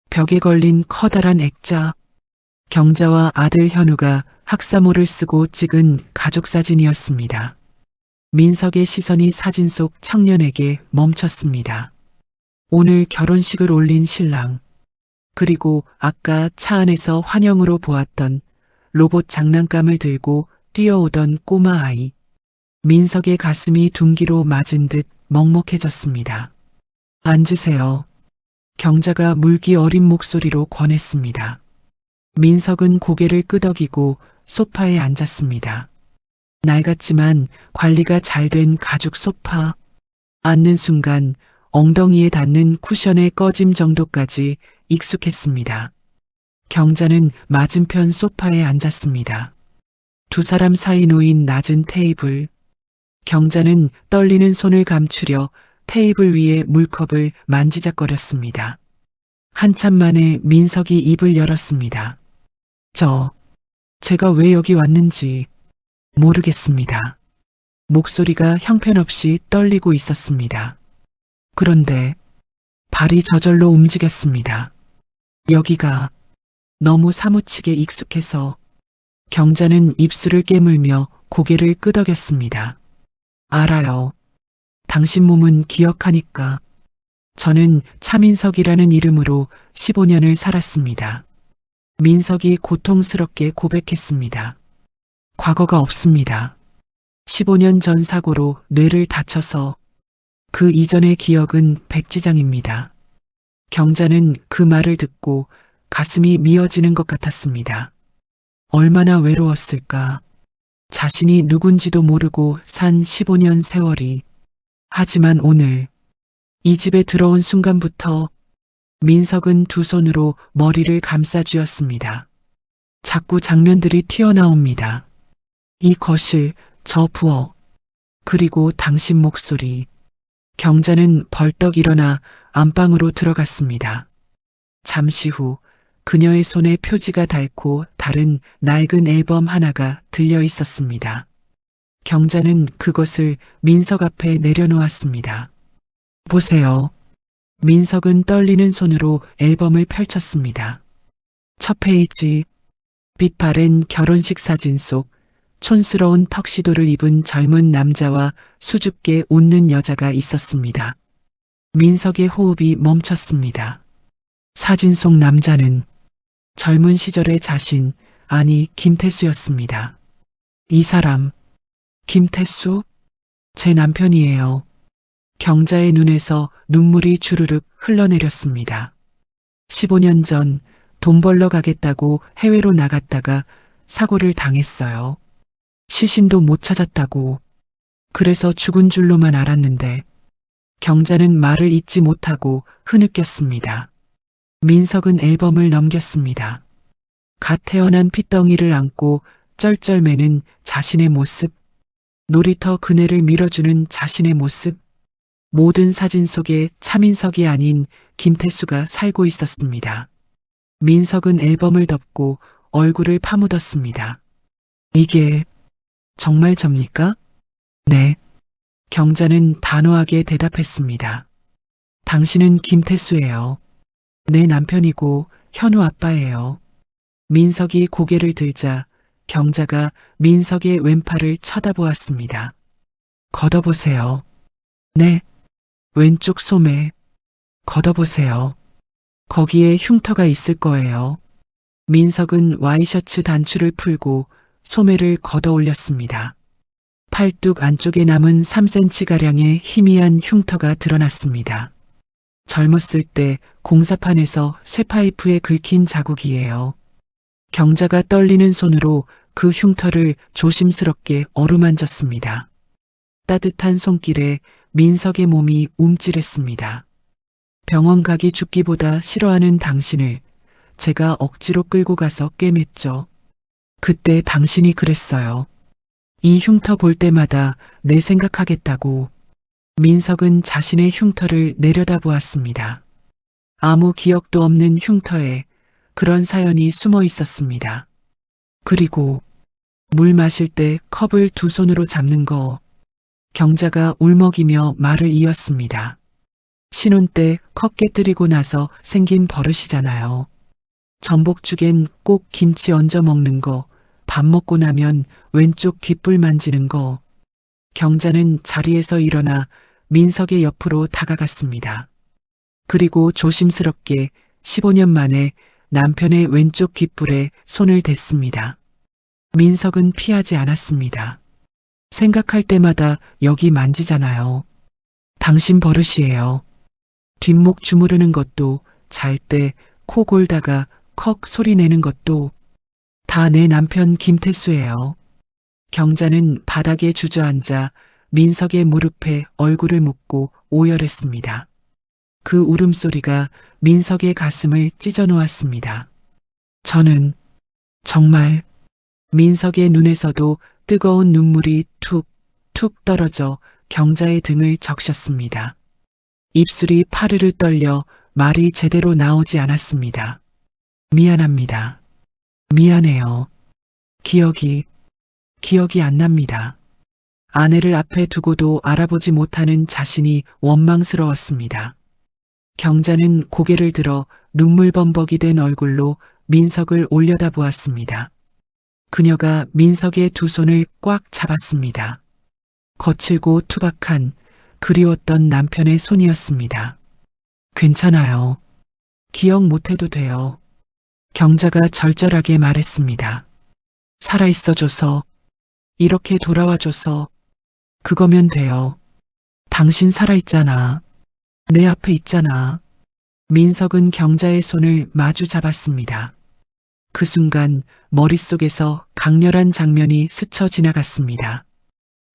Speaker 3: 벽에 걸린 커다란 액자, 경자와 아들 현우가 학사모를 쓰고 찍은 가족사진이었습니다. 민석의 시선이 사진 속 청년에게 멈췄습니다. 오늘 결혼식을 올린 신랑, 그리고 아까 차 안에서 환영으로 보았던 로봇 장난감을 들고 뛰어오던 꼬마 아이. 민석의 가슴이 둔기로 맞은 듯 먹먹해졌습니다. 앉으세요. 경자가 물기 어린 목소리로 권했습니다. 민석은 고개를 끄덕이고 소파에 앉았습니다. 낡았지만 관리가 잘 된 가죽 소파. 앉는 순간 엉덩이에 닿는 쿠션의 꺼짐 정도까지 익숙했습니다. 경자는 맞은편 소파에 앉았습니다. 두 사람 사이 놓인 낮은 테이블. 경자는 떨리는 손을 감추려 테이블 위에 물컵을 만지작거렸습니다. 한참 만에 민석이 입을 열었습니다. 제가 왜 여기 왔는지 모르겠습니다. 목소리가 형편없이 떨리고 있었습니다. 그런데 발이 저절로 움직였습니다. 여기가 너무 사무치게 익숙해서. 경자는 입술을 깨물며 고개를 끄덕였습니다. 알아요. 당신 몸은 기억하니까. 저는 차민석이라는 이름으로 15년을 살았습니다. 민석이 고통스럽게 고백했습니다. 과거가 없습니다. 15년 전 사고로 뇌를 다쳐서 그 이전의 기억은 백지장입니다. 경자는 그 말을 듣고 가슴이 미어지는 것 같았습니다. 얼마나 외로웠을까. 자신이 누군지도 모르고 산 15년 세월이. 하지만 오늘 이 집에 들어온 순간부터 민석은 두 손으로 머리를 감싸쥐었습니다. 자꾸 장면들이 튀어나옵니다. 이 거실, 저 부엌, 그리고 당신 목소리. 경자는 벌떡 일어나 안방으로 들어갔습니다. 잠시 후 그녀의 손에 표지가 닳고 다른 낡은 앨범 하나가 들려 있었습니다. 경자는 그것을 민석 앞에 내려놓았습니다. 보세요. 민석은 떨리는 손으로 앨범을 펼쳤습니다. 첫 페이지, 빛 바랜 결혼식 사진 속 촌스러운 턱시도를 입은 젊은 남자와 수줍게 웃는 여자가 있었습니다. 민석의 호흡이 멈췄습니다. 사진 속 남자는 젊은 시절의 자신, 아니 김태수였습니다. 이 사람, 김태수? 제 남편이에요. 경자의 눈에서 눈물이 주르륵 흘러내렸습니다. 15년 전 돈 벌러 가겠다고 해외로 나갔다가 사고를 당했어요. 시신도 못 찾았다고. 그래서 죽은 줄로만 알았는데. 경자는 말을 잇지 못하고 흐느꼈습니다. 민석은 앨범을 넘겼습니다. 갓 태어난 핏덩이를 안고 쩔쩔매는 자신의 모습, 놀이터 그네를 밀어주는 자신의 모습, 모든 사진 속에 차민석이 아닌 김태수가 살고 있었습니다. 민석은 앨범을 덮고 얼굴을 파묻었습니다. 이게 정말 접니까? 네. 경자는 단호하게 대답했습니다. 당신은 김태수예요. 내 남편이고 현우 아빠예요. 민석이 고개를 들자 경자가 민석의 왼팔을 쳐다보았습니다. 걷어보세요. 네. 왼쪽 소매. 걷어보세요. 거기에 흉터가 있을 거예요. 민석은 와이셔츠 단추를 풀고 소매를 걷어 올렸습니다. 팔뚝 안쪽에 남은 3cm가량의 희미한 흉터가 드러났습니다. 젊었을 때 공사판에서 쇠파이프에 긁힌 자국이에요. 경자가 떨리는 손으로 그 흉터를 조심스럽게 어루만졌습니다. 따뜻한 손길에 민석의 몸이 움찔했습니다. 병원 가기 죽기보다 싫어하는 당신을 제가 억지로 끌고 가서 꿰맸죠. 그때 당신이 그랬어요. 이 흉터 볼 때마다 내 생각하겠다고. 민석은 자신의 흉터를 내려다보았습니다. 아무 기억도 없는 흉터에 그런 사연이 숨어 있었습니다. 그리고 물 마실 때 컵을 두 손으로 잡는 거. 경자가 울먹이며 말을 이었습니다. 신혼 때 컵 깨뜨리고 나서 생긴 버릇이잖아요. 전복죽엔 꼭 김치 얹어 먹는 거, 밥 먹고 나면 왼쪽 귓불 만지는 거. 경자는 자리에서 일어나 민석의 옆으로 다가갔습니다. 그리고 조심스럽게 15년 만에 남편의 왼쪽 귓불에 손을 댔습니다. 민석은 피하지 않았습니다. 생각할 때마다 여기 만지잖아요. 당신 버릇이에요. 뒷목 주무르는 것도, 잘 때 코 골다가 컥 소리 내는 것도 다 내 남편 김태수예요. 경자는 바닥에 주저앉아 민석의 무릎에 얼굴을 묻고 오열했습니다. 그 울음소리가 민석의 가슴을 찢어 놓았습니다. 저는 정말. 민석의 눈에서도 뜨거운 눈물이 툭툭 떨어져 경자의 등을 적셨습니다. 입술이 파르르 떨려 말이 제대로 나오지 않았습니다. 미안합니다. 미안해요. 기억이 안 납니다. 아내를 앞에 두고도 알아보지 못하는 자신이 원망스러웠습니다. 경자는 고개를 들어 눈물범벅이 된 얼굴로 민석을 올려다보았습니다. 그녀가 민석의 두 손을 꽉 잡았습니다. 거칠고 투박한 그리웠던 남편의 손이었습니다. 괜찮아요. 기억 못해도 돼요. 경자가 절절하게 말했습니다. 살아있어줘서, 이렇게 돌아와줘서, 그거면 돼요. 당신 살아있잖아. 내 앞에 있잖아. 민석은 경자의 손을 마주 잡았습니다. 그 순간 머릿속에서 강렬한 장면이 스쳐 지나갔습니다.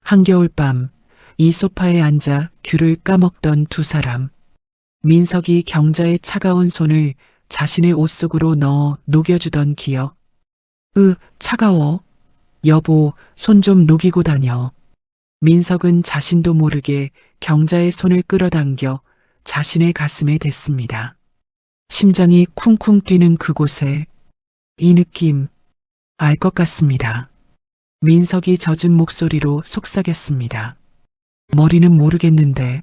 Speaker 3: 한겨울밤, 이 소파에 앉아 귤을 까먹던 두 사람. 민석이 경자의 차가운 손을 자신의 옷 속으로 넣어 녹여주던 기억. 차가워. 여보, 손 좀 녹이고 다녀. 민석은 자신도 모르게 경자의 손을 끌어당겨 자신의 가슴에 댔습니다. 심장이 쿵쿵 뛰는 그곳에 이 느낌 알 것 같습니다. 민석이 젖은 목소리로 속삭였습니다. 머리는 모르겠는데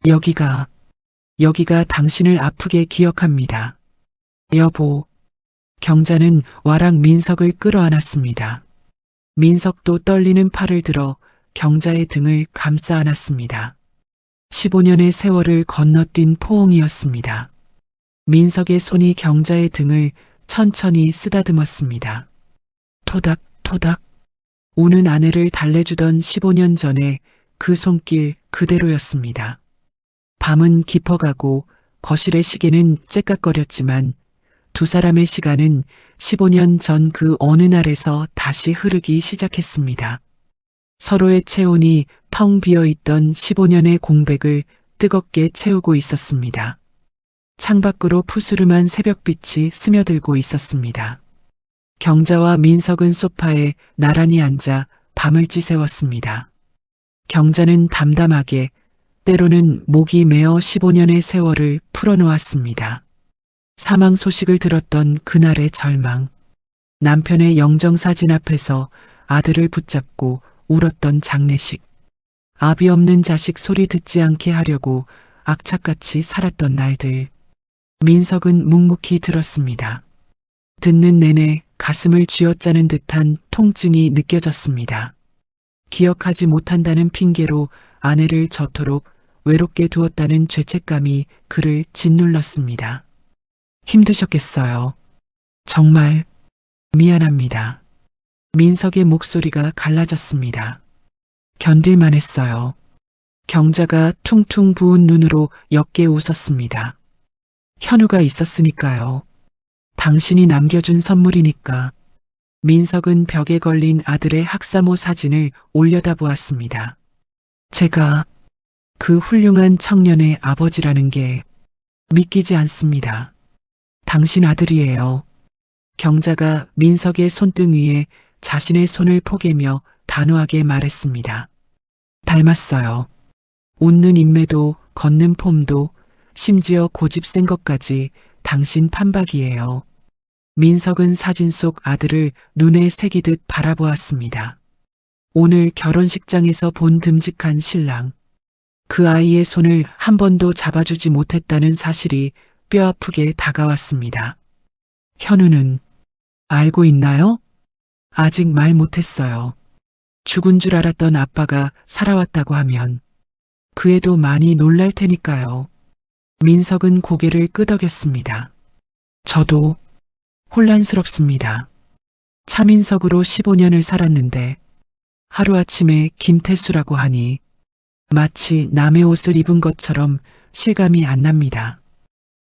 Speaker 3: 여기가 당신을 아프게 기억합니다. 여보. 경자는 와락 민석을 끌어안았습니다. 민석도 떨리는 팔을 들어 경자의 등을 감싸 안았습니다. 15년의 세월을 건너뛴 포옹이었습니다. 민석의 손이 경자의 등을 천천히 쓰다듬었습니다. 토닥토닥. 우는 아내를 달래주던 15년 전에 그 손길 그대로였습니다. 밤은 깊어가고 거실의 시계는 째깍거렸지만 두 사람의 시간은 15년 전 그 어느 날에서 다시 흐르기 시작했습니다. 서로의 체온이 텅 비어있던 15년의 공백을 뜨겁게 채우고 있었습니다. 창밖으로 푸스름한 새벽빛이 스며들고 있었습니다. 경자와 민석은 소파에 나란히 앉아 밤을 지새웠습니다. 경자는 담담하게, 때로는 목이 메어 15년의 세월을 풀어놓았습니다. 사망 소식을 들었던 그날의 절망, 남편의 영정사진 앞에서 아들을 붙잡고 울었던 장례식, 아비 없는 자식 소리 듣지 않게 하려고 악착같이 살았던 날들. 민석은 묵묵히 들었습니다. 듣는 내내 가슴을 쥐어짜는 듯한 통증이 느껴졌습니다. 기억하지 못한다는 핑계로 아내를 저토록 외롭게 두었다는 죄책감이 그를 짓눌렀습니다. 힘드셨겠어요. 정말 미안합니다. 민석의 목소리가 갈라졌습니다. 견딜만 했어요. 경자가 퉁퉁 부은 눈으로 옅게 웃었습니다. 현우가 있었으니까요. 당신이 남겨준 선물이니까. 민석은 벽에 걸린 아들의 학사모 사진을 올려다보았습니다. 제가 그 훌륭한 청년의 아버지라는 게 믿기지 않습니다. 당신 아들이에요. 경자가 민석의 손등 위에 자신의 손을 포개며 단호하게 말했습니다. 닮았어요. 웃는 인매도 걷는 폼도 심지어 고집 센 것까지 당신 판박이에요. 민석은 사진 속 아들을 눈에 새기듯 바라보았습니다. 오늘 결혼식장에서 본 듬직한 신랑. 그 아이의 손을 한 번도 잡아주지 못했다는 사실이 뼈아프게 다가왔습니다. 현우는 알고 있나요? 아직 말 못했어요. 죽은 줄 알았던 아빠가 살아왔다고 하면 그 애도 많이 놀랄 테니까요. 민석은 고개를 끄덕였습니다. 저도 혼란스럽습니다. 차민석으로 15년을 살았는데 하루아침에 김태수라고 하니 마치 남의 옷을 입은 것처럼 실감이 안 납니다.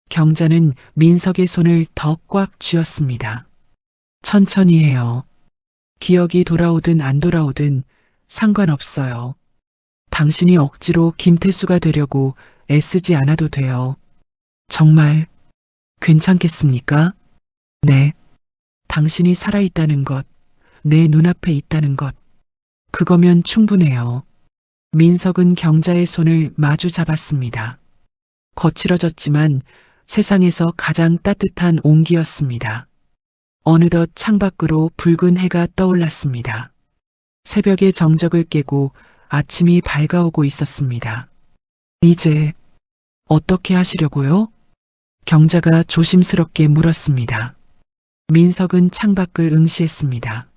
Speaker 3: 경자는 민석의 손을 더 꽉 쥐었습니다. 천천히 해요. 기억이 돌아오든 안 돌아오든 상관없어요. 당신이 억지로 김태수가 되려고 애쓰지 않아도 돼요. 정말 괜찮겠습니까? 네. 당신이 살아있다는 것, 내 눈앞에 있다는 것, 그거면 충분해요. 민석은 경자의 손을 마주 잡았습니다. 거칠어졌지만 세상에서 가장 따뜻한 온기였습니다. 어느덧 창밖으로 붉은 해가 떠올랐습니다. 새벽의 정적을 깨고 아침이 밝아오고 있었습니다. 이제 어떻게 하시려고요? 경자가 조심스럽게 물었습니다. 민석은 창밖을 응시했습니다.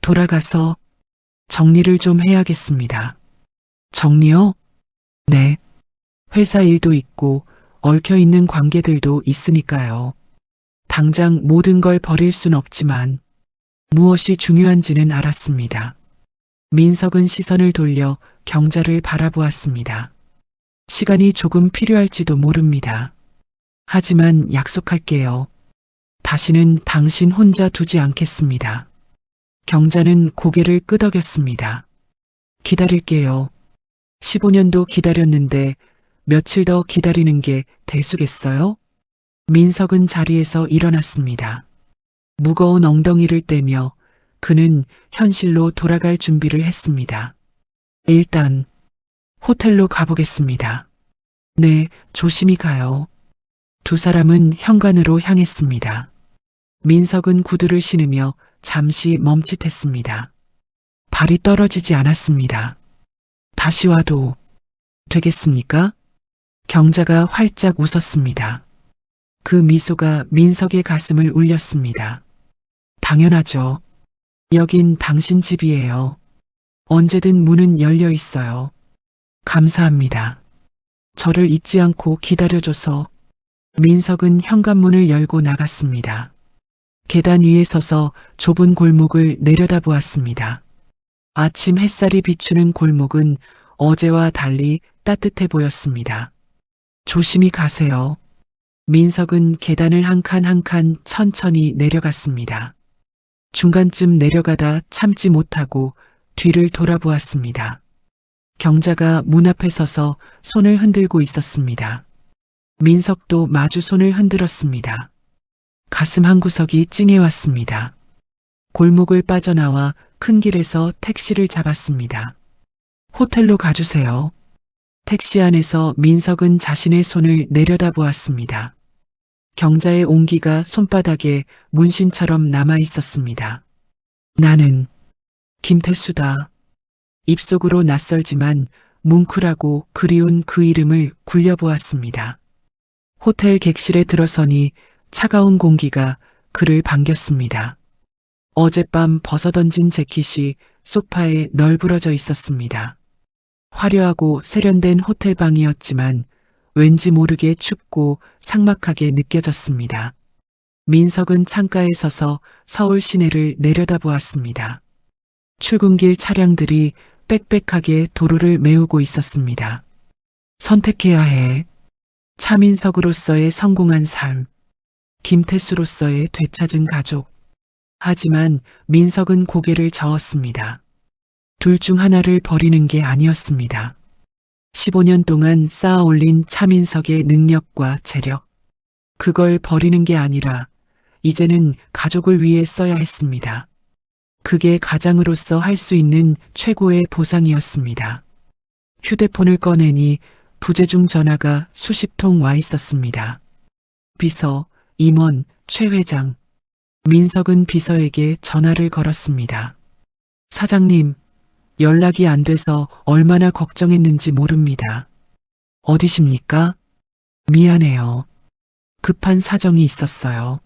Speaker 3: 돌아가서 정리를 좀 해야겠습니다. 정리요? 네. 회사 일도 있고 얽혀 있는 관계들도 있으니까요. 당장 모든 걸 버릴 순 없지만 무엇이 중요한지는 알았습니다. 민석은 시선을 돌려 경자를 바라보았습니다. 시간이 조금 필요할지도 모릅니다. 하지만 약속할게요. 다시는 당신 혼자 두지 않겠습니다. 경자는 고개를 끄덕였습니다. 기다릴게요. 15년도 기다렸는데 며칠 더 기다리는 게 대수겠어요? 민석은 자리에서 일어났습니다. 무거운 엉덩이를 떼며 그는 현실로 돌아갈 준비를 했습니다. 일단 호텔로 가보겠습니다. 네, 조심히 가요. 두 사람은 현관으로 향했습니다. 민석은 구두를 신으며 잠시 멈칫했습니다. 발이 떨어지지 않았습니다. 다시 와도 되겠습니까? 경자가 활짝 웃었습니다. 그 미소가 민석의 가슴을 울렸습니다. 당연하죠. 여긴 당신 집이에요. 언제든 문은 열려 있어요. 감사합니다. 저를 잊지 않고 기다려줘서. 민석은 현관문을 열고 나갔습니다. 계단 위에 서서 좁은 골목을 내려다보았습니다. 아침 햇살이 비추는 골목은 어제와 달리 따뜻해 보였습니다. 조심히 가세요. 민석은 계단을 한 칸 한 칸 천천히 내려갔습니다. 중간쯤 내려가다 참지 못하고 뒤를 돌아보았습니다. 경자가 문 앞에 서서 손을 흔들고 있었습니다. 민석도 마주 손을 흔들었습니다. 가슴 한구석이 찡해왔습니다. 골목을 빠져나와 큰 길에서 택시를 잡았습니다. 호텔로 가주세요. 택시 안에서 민석은 자신의 손을 내려다보았습니다. 경자의 온기가 손바닥에 문신처럼 남아 있었습니다. 나는 김태수다. 입속으로 낯설지만 뭉클하고 그리운 그 이름을 굴려보았습니다. 호텔 객실에 들어서니 차가운 공기가 그를 반겼습니다. 어젯밤 벗어던진 재킷이 소파에 널브러져 있었습니다. 화려하고 세련된 호텔방이었지만 왠지 모르게 춥고 삭막하게 느껴졌습니다. 민석은 창가에 서서 서울 시내를 내려다보았습니다. 출근길 차량들이 빽빽하게 도로를 메우고 있었습니다. 선택해야 해. 차민석으로서의 성공한 삶, 김태수로서의 되찾은 가족. 하지만 민석은 고개를 저었습니다. 둘 중 하나를 버리는 게 아니었습니다. 15년 동안 쌓아 올린 차민석의 능력과 재력. 그걸 버리는 게 아니라 이제는 가족을 위해 써야 했습니다. 그게 가장으로서 할 수 있는 최고의 보상이었습니다. 휴대폰을 꺼내니 부재중 전화가 수십 통 와 있었습니다. 비서, 임원, 최 회장. 민석은 비서에게 전화를 걸었습니다. 사장님, 연락이 안 돼서 얼마나 걱정했는지 모릅니다. 어디십니까? 미안해요. 급한 사정이 있었어요.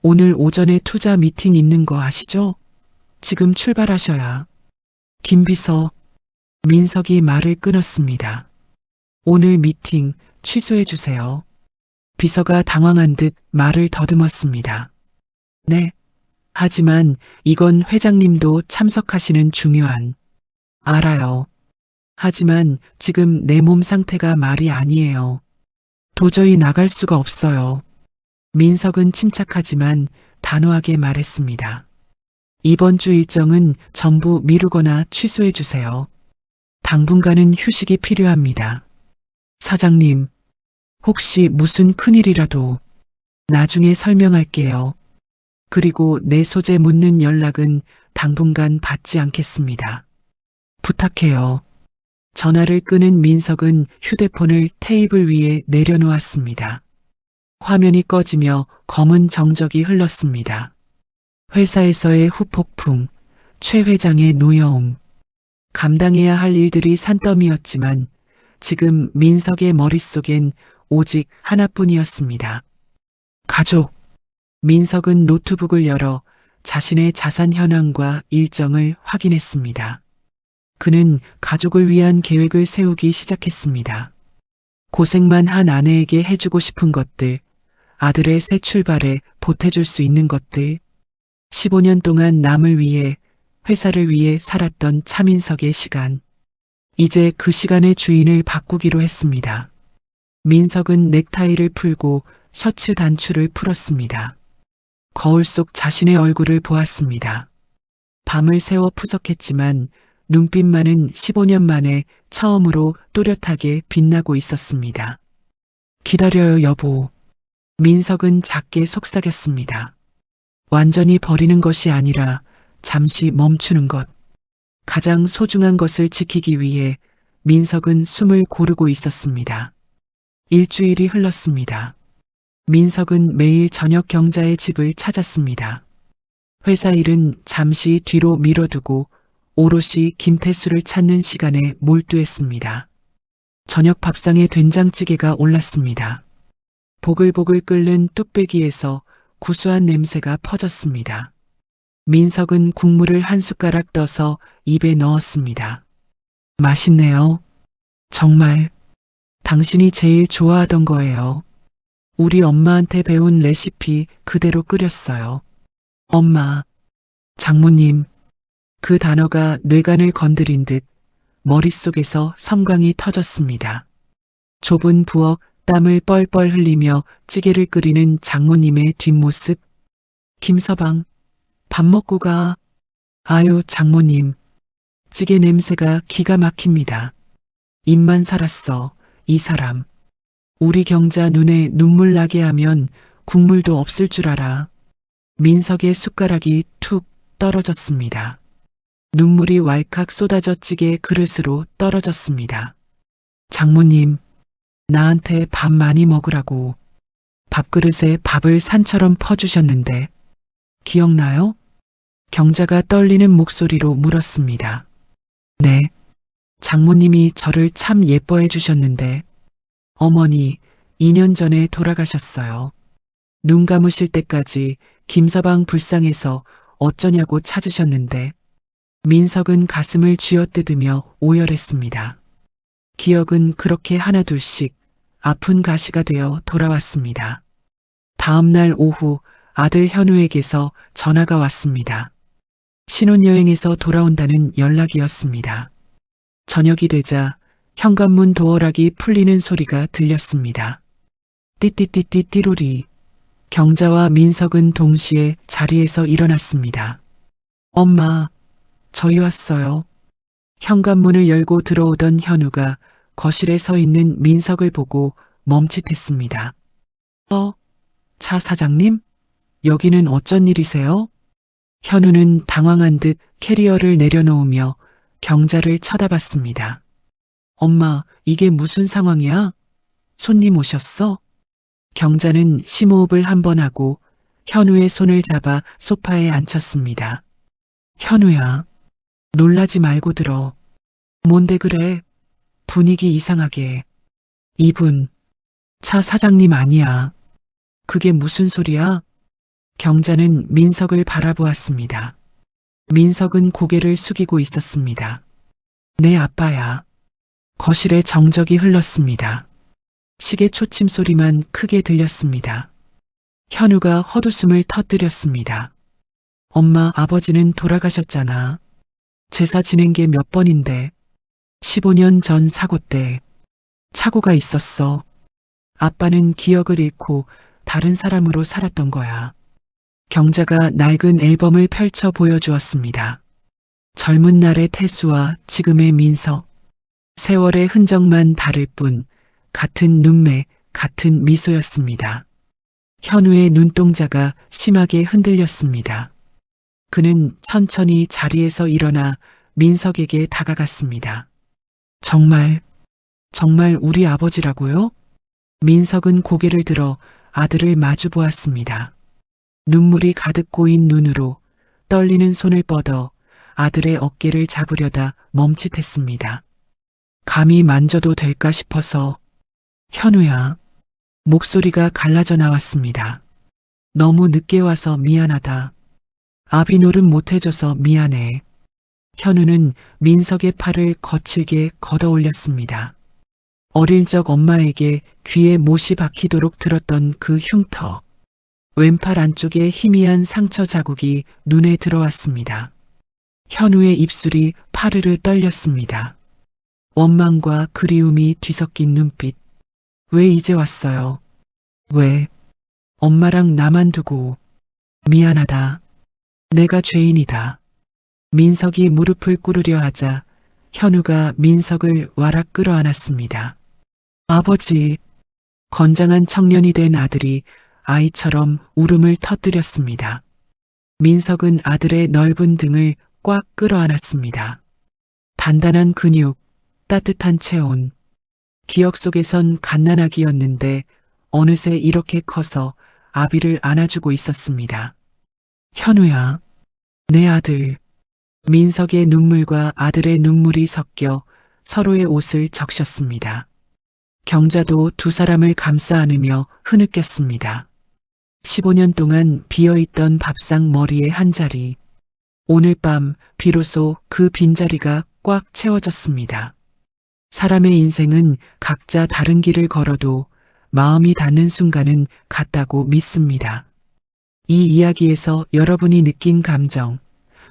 Speaker 3: 오늘 오전에 투자 미팅 있는 거 아시죠? 지금 출발하셔야. 김 비서, 민석이 말을 끊었습니다. 오늘 미팅 취소해 주세요. 비서가 당황한 듯 말을 더듬었습니다. 네. 하지만 이건 회장님도 참석하시는 중요한. 알아요. 하지만 지금 내 몸 상태가 말이 아니에요. 도저히 나갈 수가 없어요. 민석은 침착하지만 단호하게 말했습니다. 이번 주 일정은 전부 미루거나 취소해 주세요. 당분간은 휴식이 필요합니다. 사장님, 혹시 무슨 큰일이라도 나중에 설명할게요. 그리고 내 소재 묻는 연락은 당분간 받지 않겠습니다. 부탁해요. 전화를 끄는 민석은 휴대폰을 테이블 위에 내려놓았습니다. 화면이 꺼지며 검은 정적이 흘렀습니다. 회사에서의 후폭풍, 최 회장의 노여움. 감당해야 할 일들이 산더미였지만 지금 민석의 머릿속엔 오직 하나뿐이었습니다. 가족. 민석은 노트북을 열어 자신의 자산 현황과 일정을 확인했습니다. 그는 가족을 위한 계획을 세우기 시작했습니다. 고생만 한 아내에게 해주고 싶은 것들, 아들의 새 출발에 보태줄 수 있는 것들, 15년 동안 남을 위해, 회사를 위해 살았던 차민석의 시간. 이제 그 시간의 주인을 바꾸기로 했습니다. 민석은 넥타이를 풀고 셔츠 단추를 풀었습니다. 거울 속 자신의 얼굴을 보았습니다. 밤을 새워 푸석했지만 눈빛만은 15년 만에 처음으로 또렷하게 빛나고 있었습니다. 기다려요, 여보. 민석은 작게 속삭였습니다. 완전히 버리는 것이 아니라 잠시 멈추는 것. 가장 소중한 것을 지키기 위해 민석은 숨을 고르고 있었습니다. 일주일이 흘렀습니다. 민석은 매일 저녁 경자의 집을 찾았습니다. 회사 일은 잠시 뒤로 미뤄두고 오롯이 김태수를 찾는 시간에 몰두했습니다. 저녁 밥상에 된장찌개가 올랐습니다. 보글보글 끓는 뚝배기에서 구수한 냄새가 퍼졌습니다. 민석은 국물을 한 숟가락 떠서 입에 넣었습니다. 맛있네요. 정말 당신이 제일 좋아하던 거예요. 우리 엄마한테 배운 레시피 그대로 끓였어요. 엄마, 장모님. 그 단어가 뇌관을 건드린 듯 머릿속에서 섬광이 터졌습니다. 좁은 부엌 땀을 뻘뻘 흘리며 찌개를 끓이는 장모님의 뒷모습. 김서방, 밥 먹고 가. 아유, 장모님. 찌개 냄새가 기가 막힙니다. 입만 살았어, 이 사람. 우리 경자 눈에 눈물 나게 하면 국물도 없을 줄 알아. 민석의 숟가락이 툭 떨어졌습니다. 눈물이 왈칵 쏟아져 찌개 그릇으로 떨어졌습니다. 장모님, 나한테 밥 많이 먹으라고 밥그릇에 밥을 산처럼 퍼주셨는데 기억나요? 경자가 떨리는 목소리로 물었습니다. 네, 장모님이 저를 참 예뻐해 주셨는데 어머니 2년 전에 돌아가셨어요. 눈 감으실 때까지 김서방 불쌍해서 어쩌냐고 찾으셨는데 민석은 가슴을 쥐어뜯으며 오열했습니다. 기억은 그렇게 하나둘씩 아픈 가시가 되어 돌아왔습니다. 다음 날 오후 아들 현우에게서 전화가 왔습니다. 신혼여행에서 돌아온다는 연락이었습니다. 저녁이 되자 현관문 도어락이 풀리는 소리가 들렸습니다. 띠띠띠띠 띠로리. 경자와 민석은 동시에 자리에서 일어났습니다. 엄마, 저희 왔어요. 현관문을 열고 들어오던 현우가 거실에 서 있는 민석을 보고 멈칫했습니다. 차 사장님? 여기는 어쩐 일이세요? 현우는 당황한 듯 캐리어를 내려놓으며 경자를 쳐다봤습니다. 엄마, 이게 무슨 상황이야? 손님 오셨어? 경자는 심호흡을 한 번 하고 현우의 손을 잡아 소파에 앉혔습니다. 현우야, 놀라지 말고 들어. 뭔데 그래? 분위기 이상하게. 이분, 차 사장님 아니야. 그게 무슨 소리야? 경자는 민석을 바라보았습니다. 민석은 고개를 숙이고 있었습니다. 내 아빠야. 거실에 정적이 흘렀습니다. 시계 초침 소리만 크게 들렸습니다. 현우가 헛웃음을 터뜨렸습니다. 엄마, 아버지는 돌아가셨잖아. 제사 지낸 게 몇 번인데. 15년 전 사고 때 착오가 있었어. 아빠는 기억을 잃고 다른 사람으로 살았던 거야. 경자가 낡은 앨범을 펼쳐 보여주었습니다. 젊은 날의 태수와 지금의 민석. 세월의 흔적만 다를 뿐 같은 눈매, 같은 미소였습니다. 현우의 눈동자가 심하게 흔들렸습니다. 그는 천천히 자리에서 일어나 민석에게 다가갔습니다. 정말 우리 아버지라고요? 민석은 고개를 들어 아들을 마주 보았습니다. 눈물이 가득 고인 눈으로 떨리는 손을 뻗어 아들의 어깨를 잡으려다 멈칫했습니다. 감히 만져도 될까 싶어서. 현우야. 목소리가 갈라져 나왔습니다. 너무 늦게 와서 미안하다. 아비 노릇 못해줘서 미안해. 현우는 민석의 팔을 거칠게 걷어 올렸습니다. 어릴 적 엄마에게 귀에 못이 박히도록 들었던 그 흉터. 왼팔 안쪽에 희미한 상처 자국이 눈에 들어왔습니다. 현우의 입술이 파르르 떨렸습니다. 원망과 그리움이 뒤섞인 눈빛. 왜 이제 왔어요? 왜? 엄마랑 나만 두고. 미안하다. 내가 죄인이다. 민석이 무릎을 꿇으려 하자 현우가 민석을 와락 끌어안았습니다. 아버지. 건장한 청년이 된 아들이 아이처럼 울음을 터뜨렸습니다. 민석은 아들의 넓은 등을 꽉 끌어안았습니다. 단단한 근육, 따뜻한 체온. 기억 속에선 갓난아기였는데 어느새 이렇게 커서 아비를 안아주고 있었습니다. 현우야, 내 아들. 민석의 눈물과 아들의 눈물이 섞여 서로의 옷을 적셨습니다. 경자도 두 사람을 감싸 안으며 흐느꼈습니다. 15년 동안 비어있던 밥상 머리의 한 자리. 오늘 밤 비로소 그 빈자리가 꽉 채워졌습니다. 사람의 인생은 각자 다른 길을 걸어도 마음이 닿는 순간은 같다고 믿습니다. 이 이야기에서 여러분이 느낀 감정,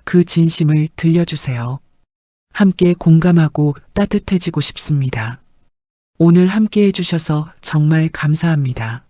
Speaker 3: 그 진심을 들려주세요. 함께 공감하고 따뜻해지고 싶습니다. 오늘 함께 해주셔서 정말 감사합니다.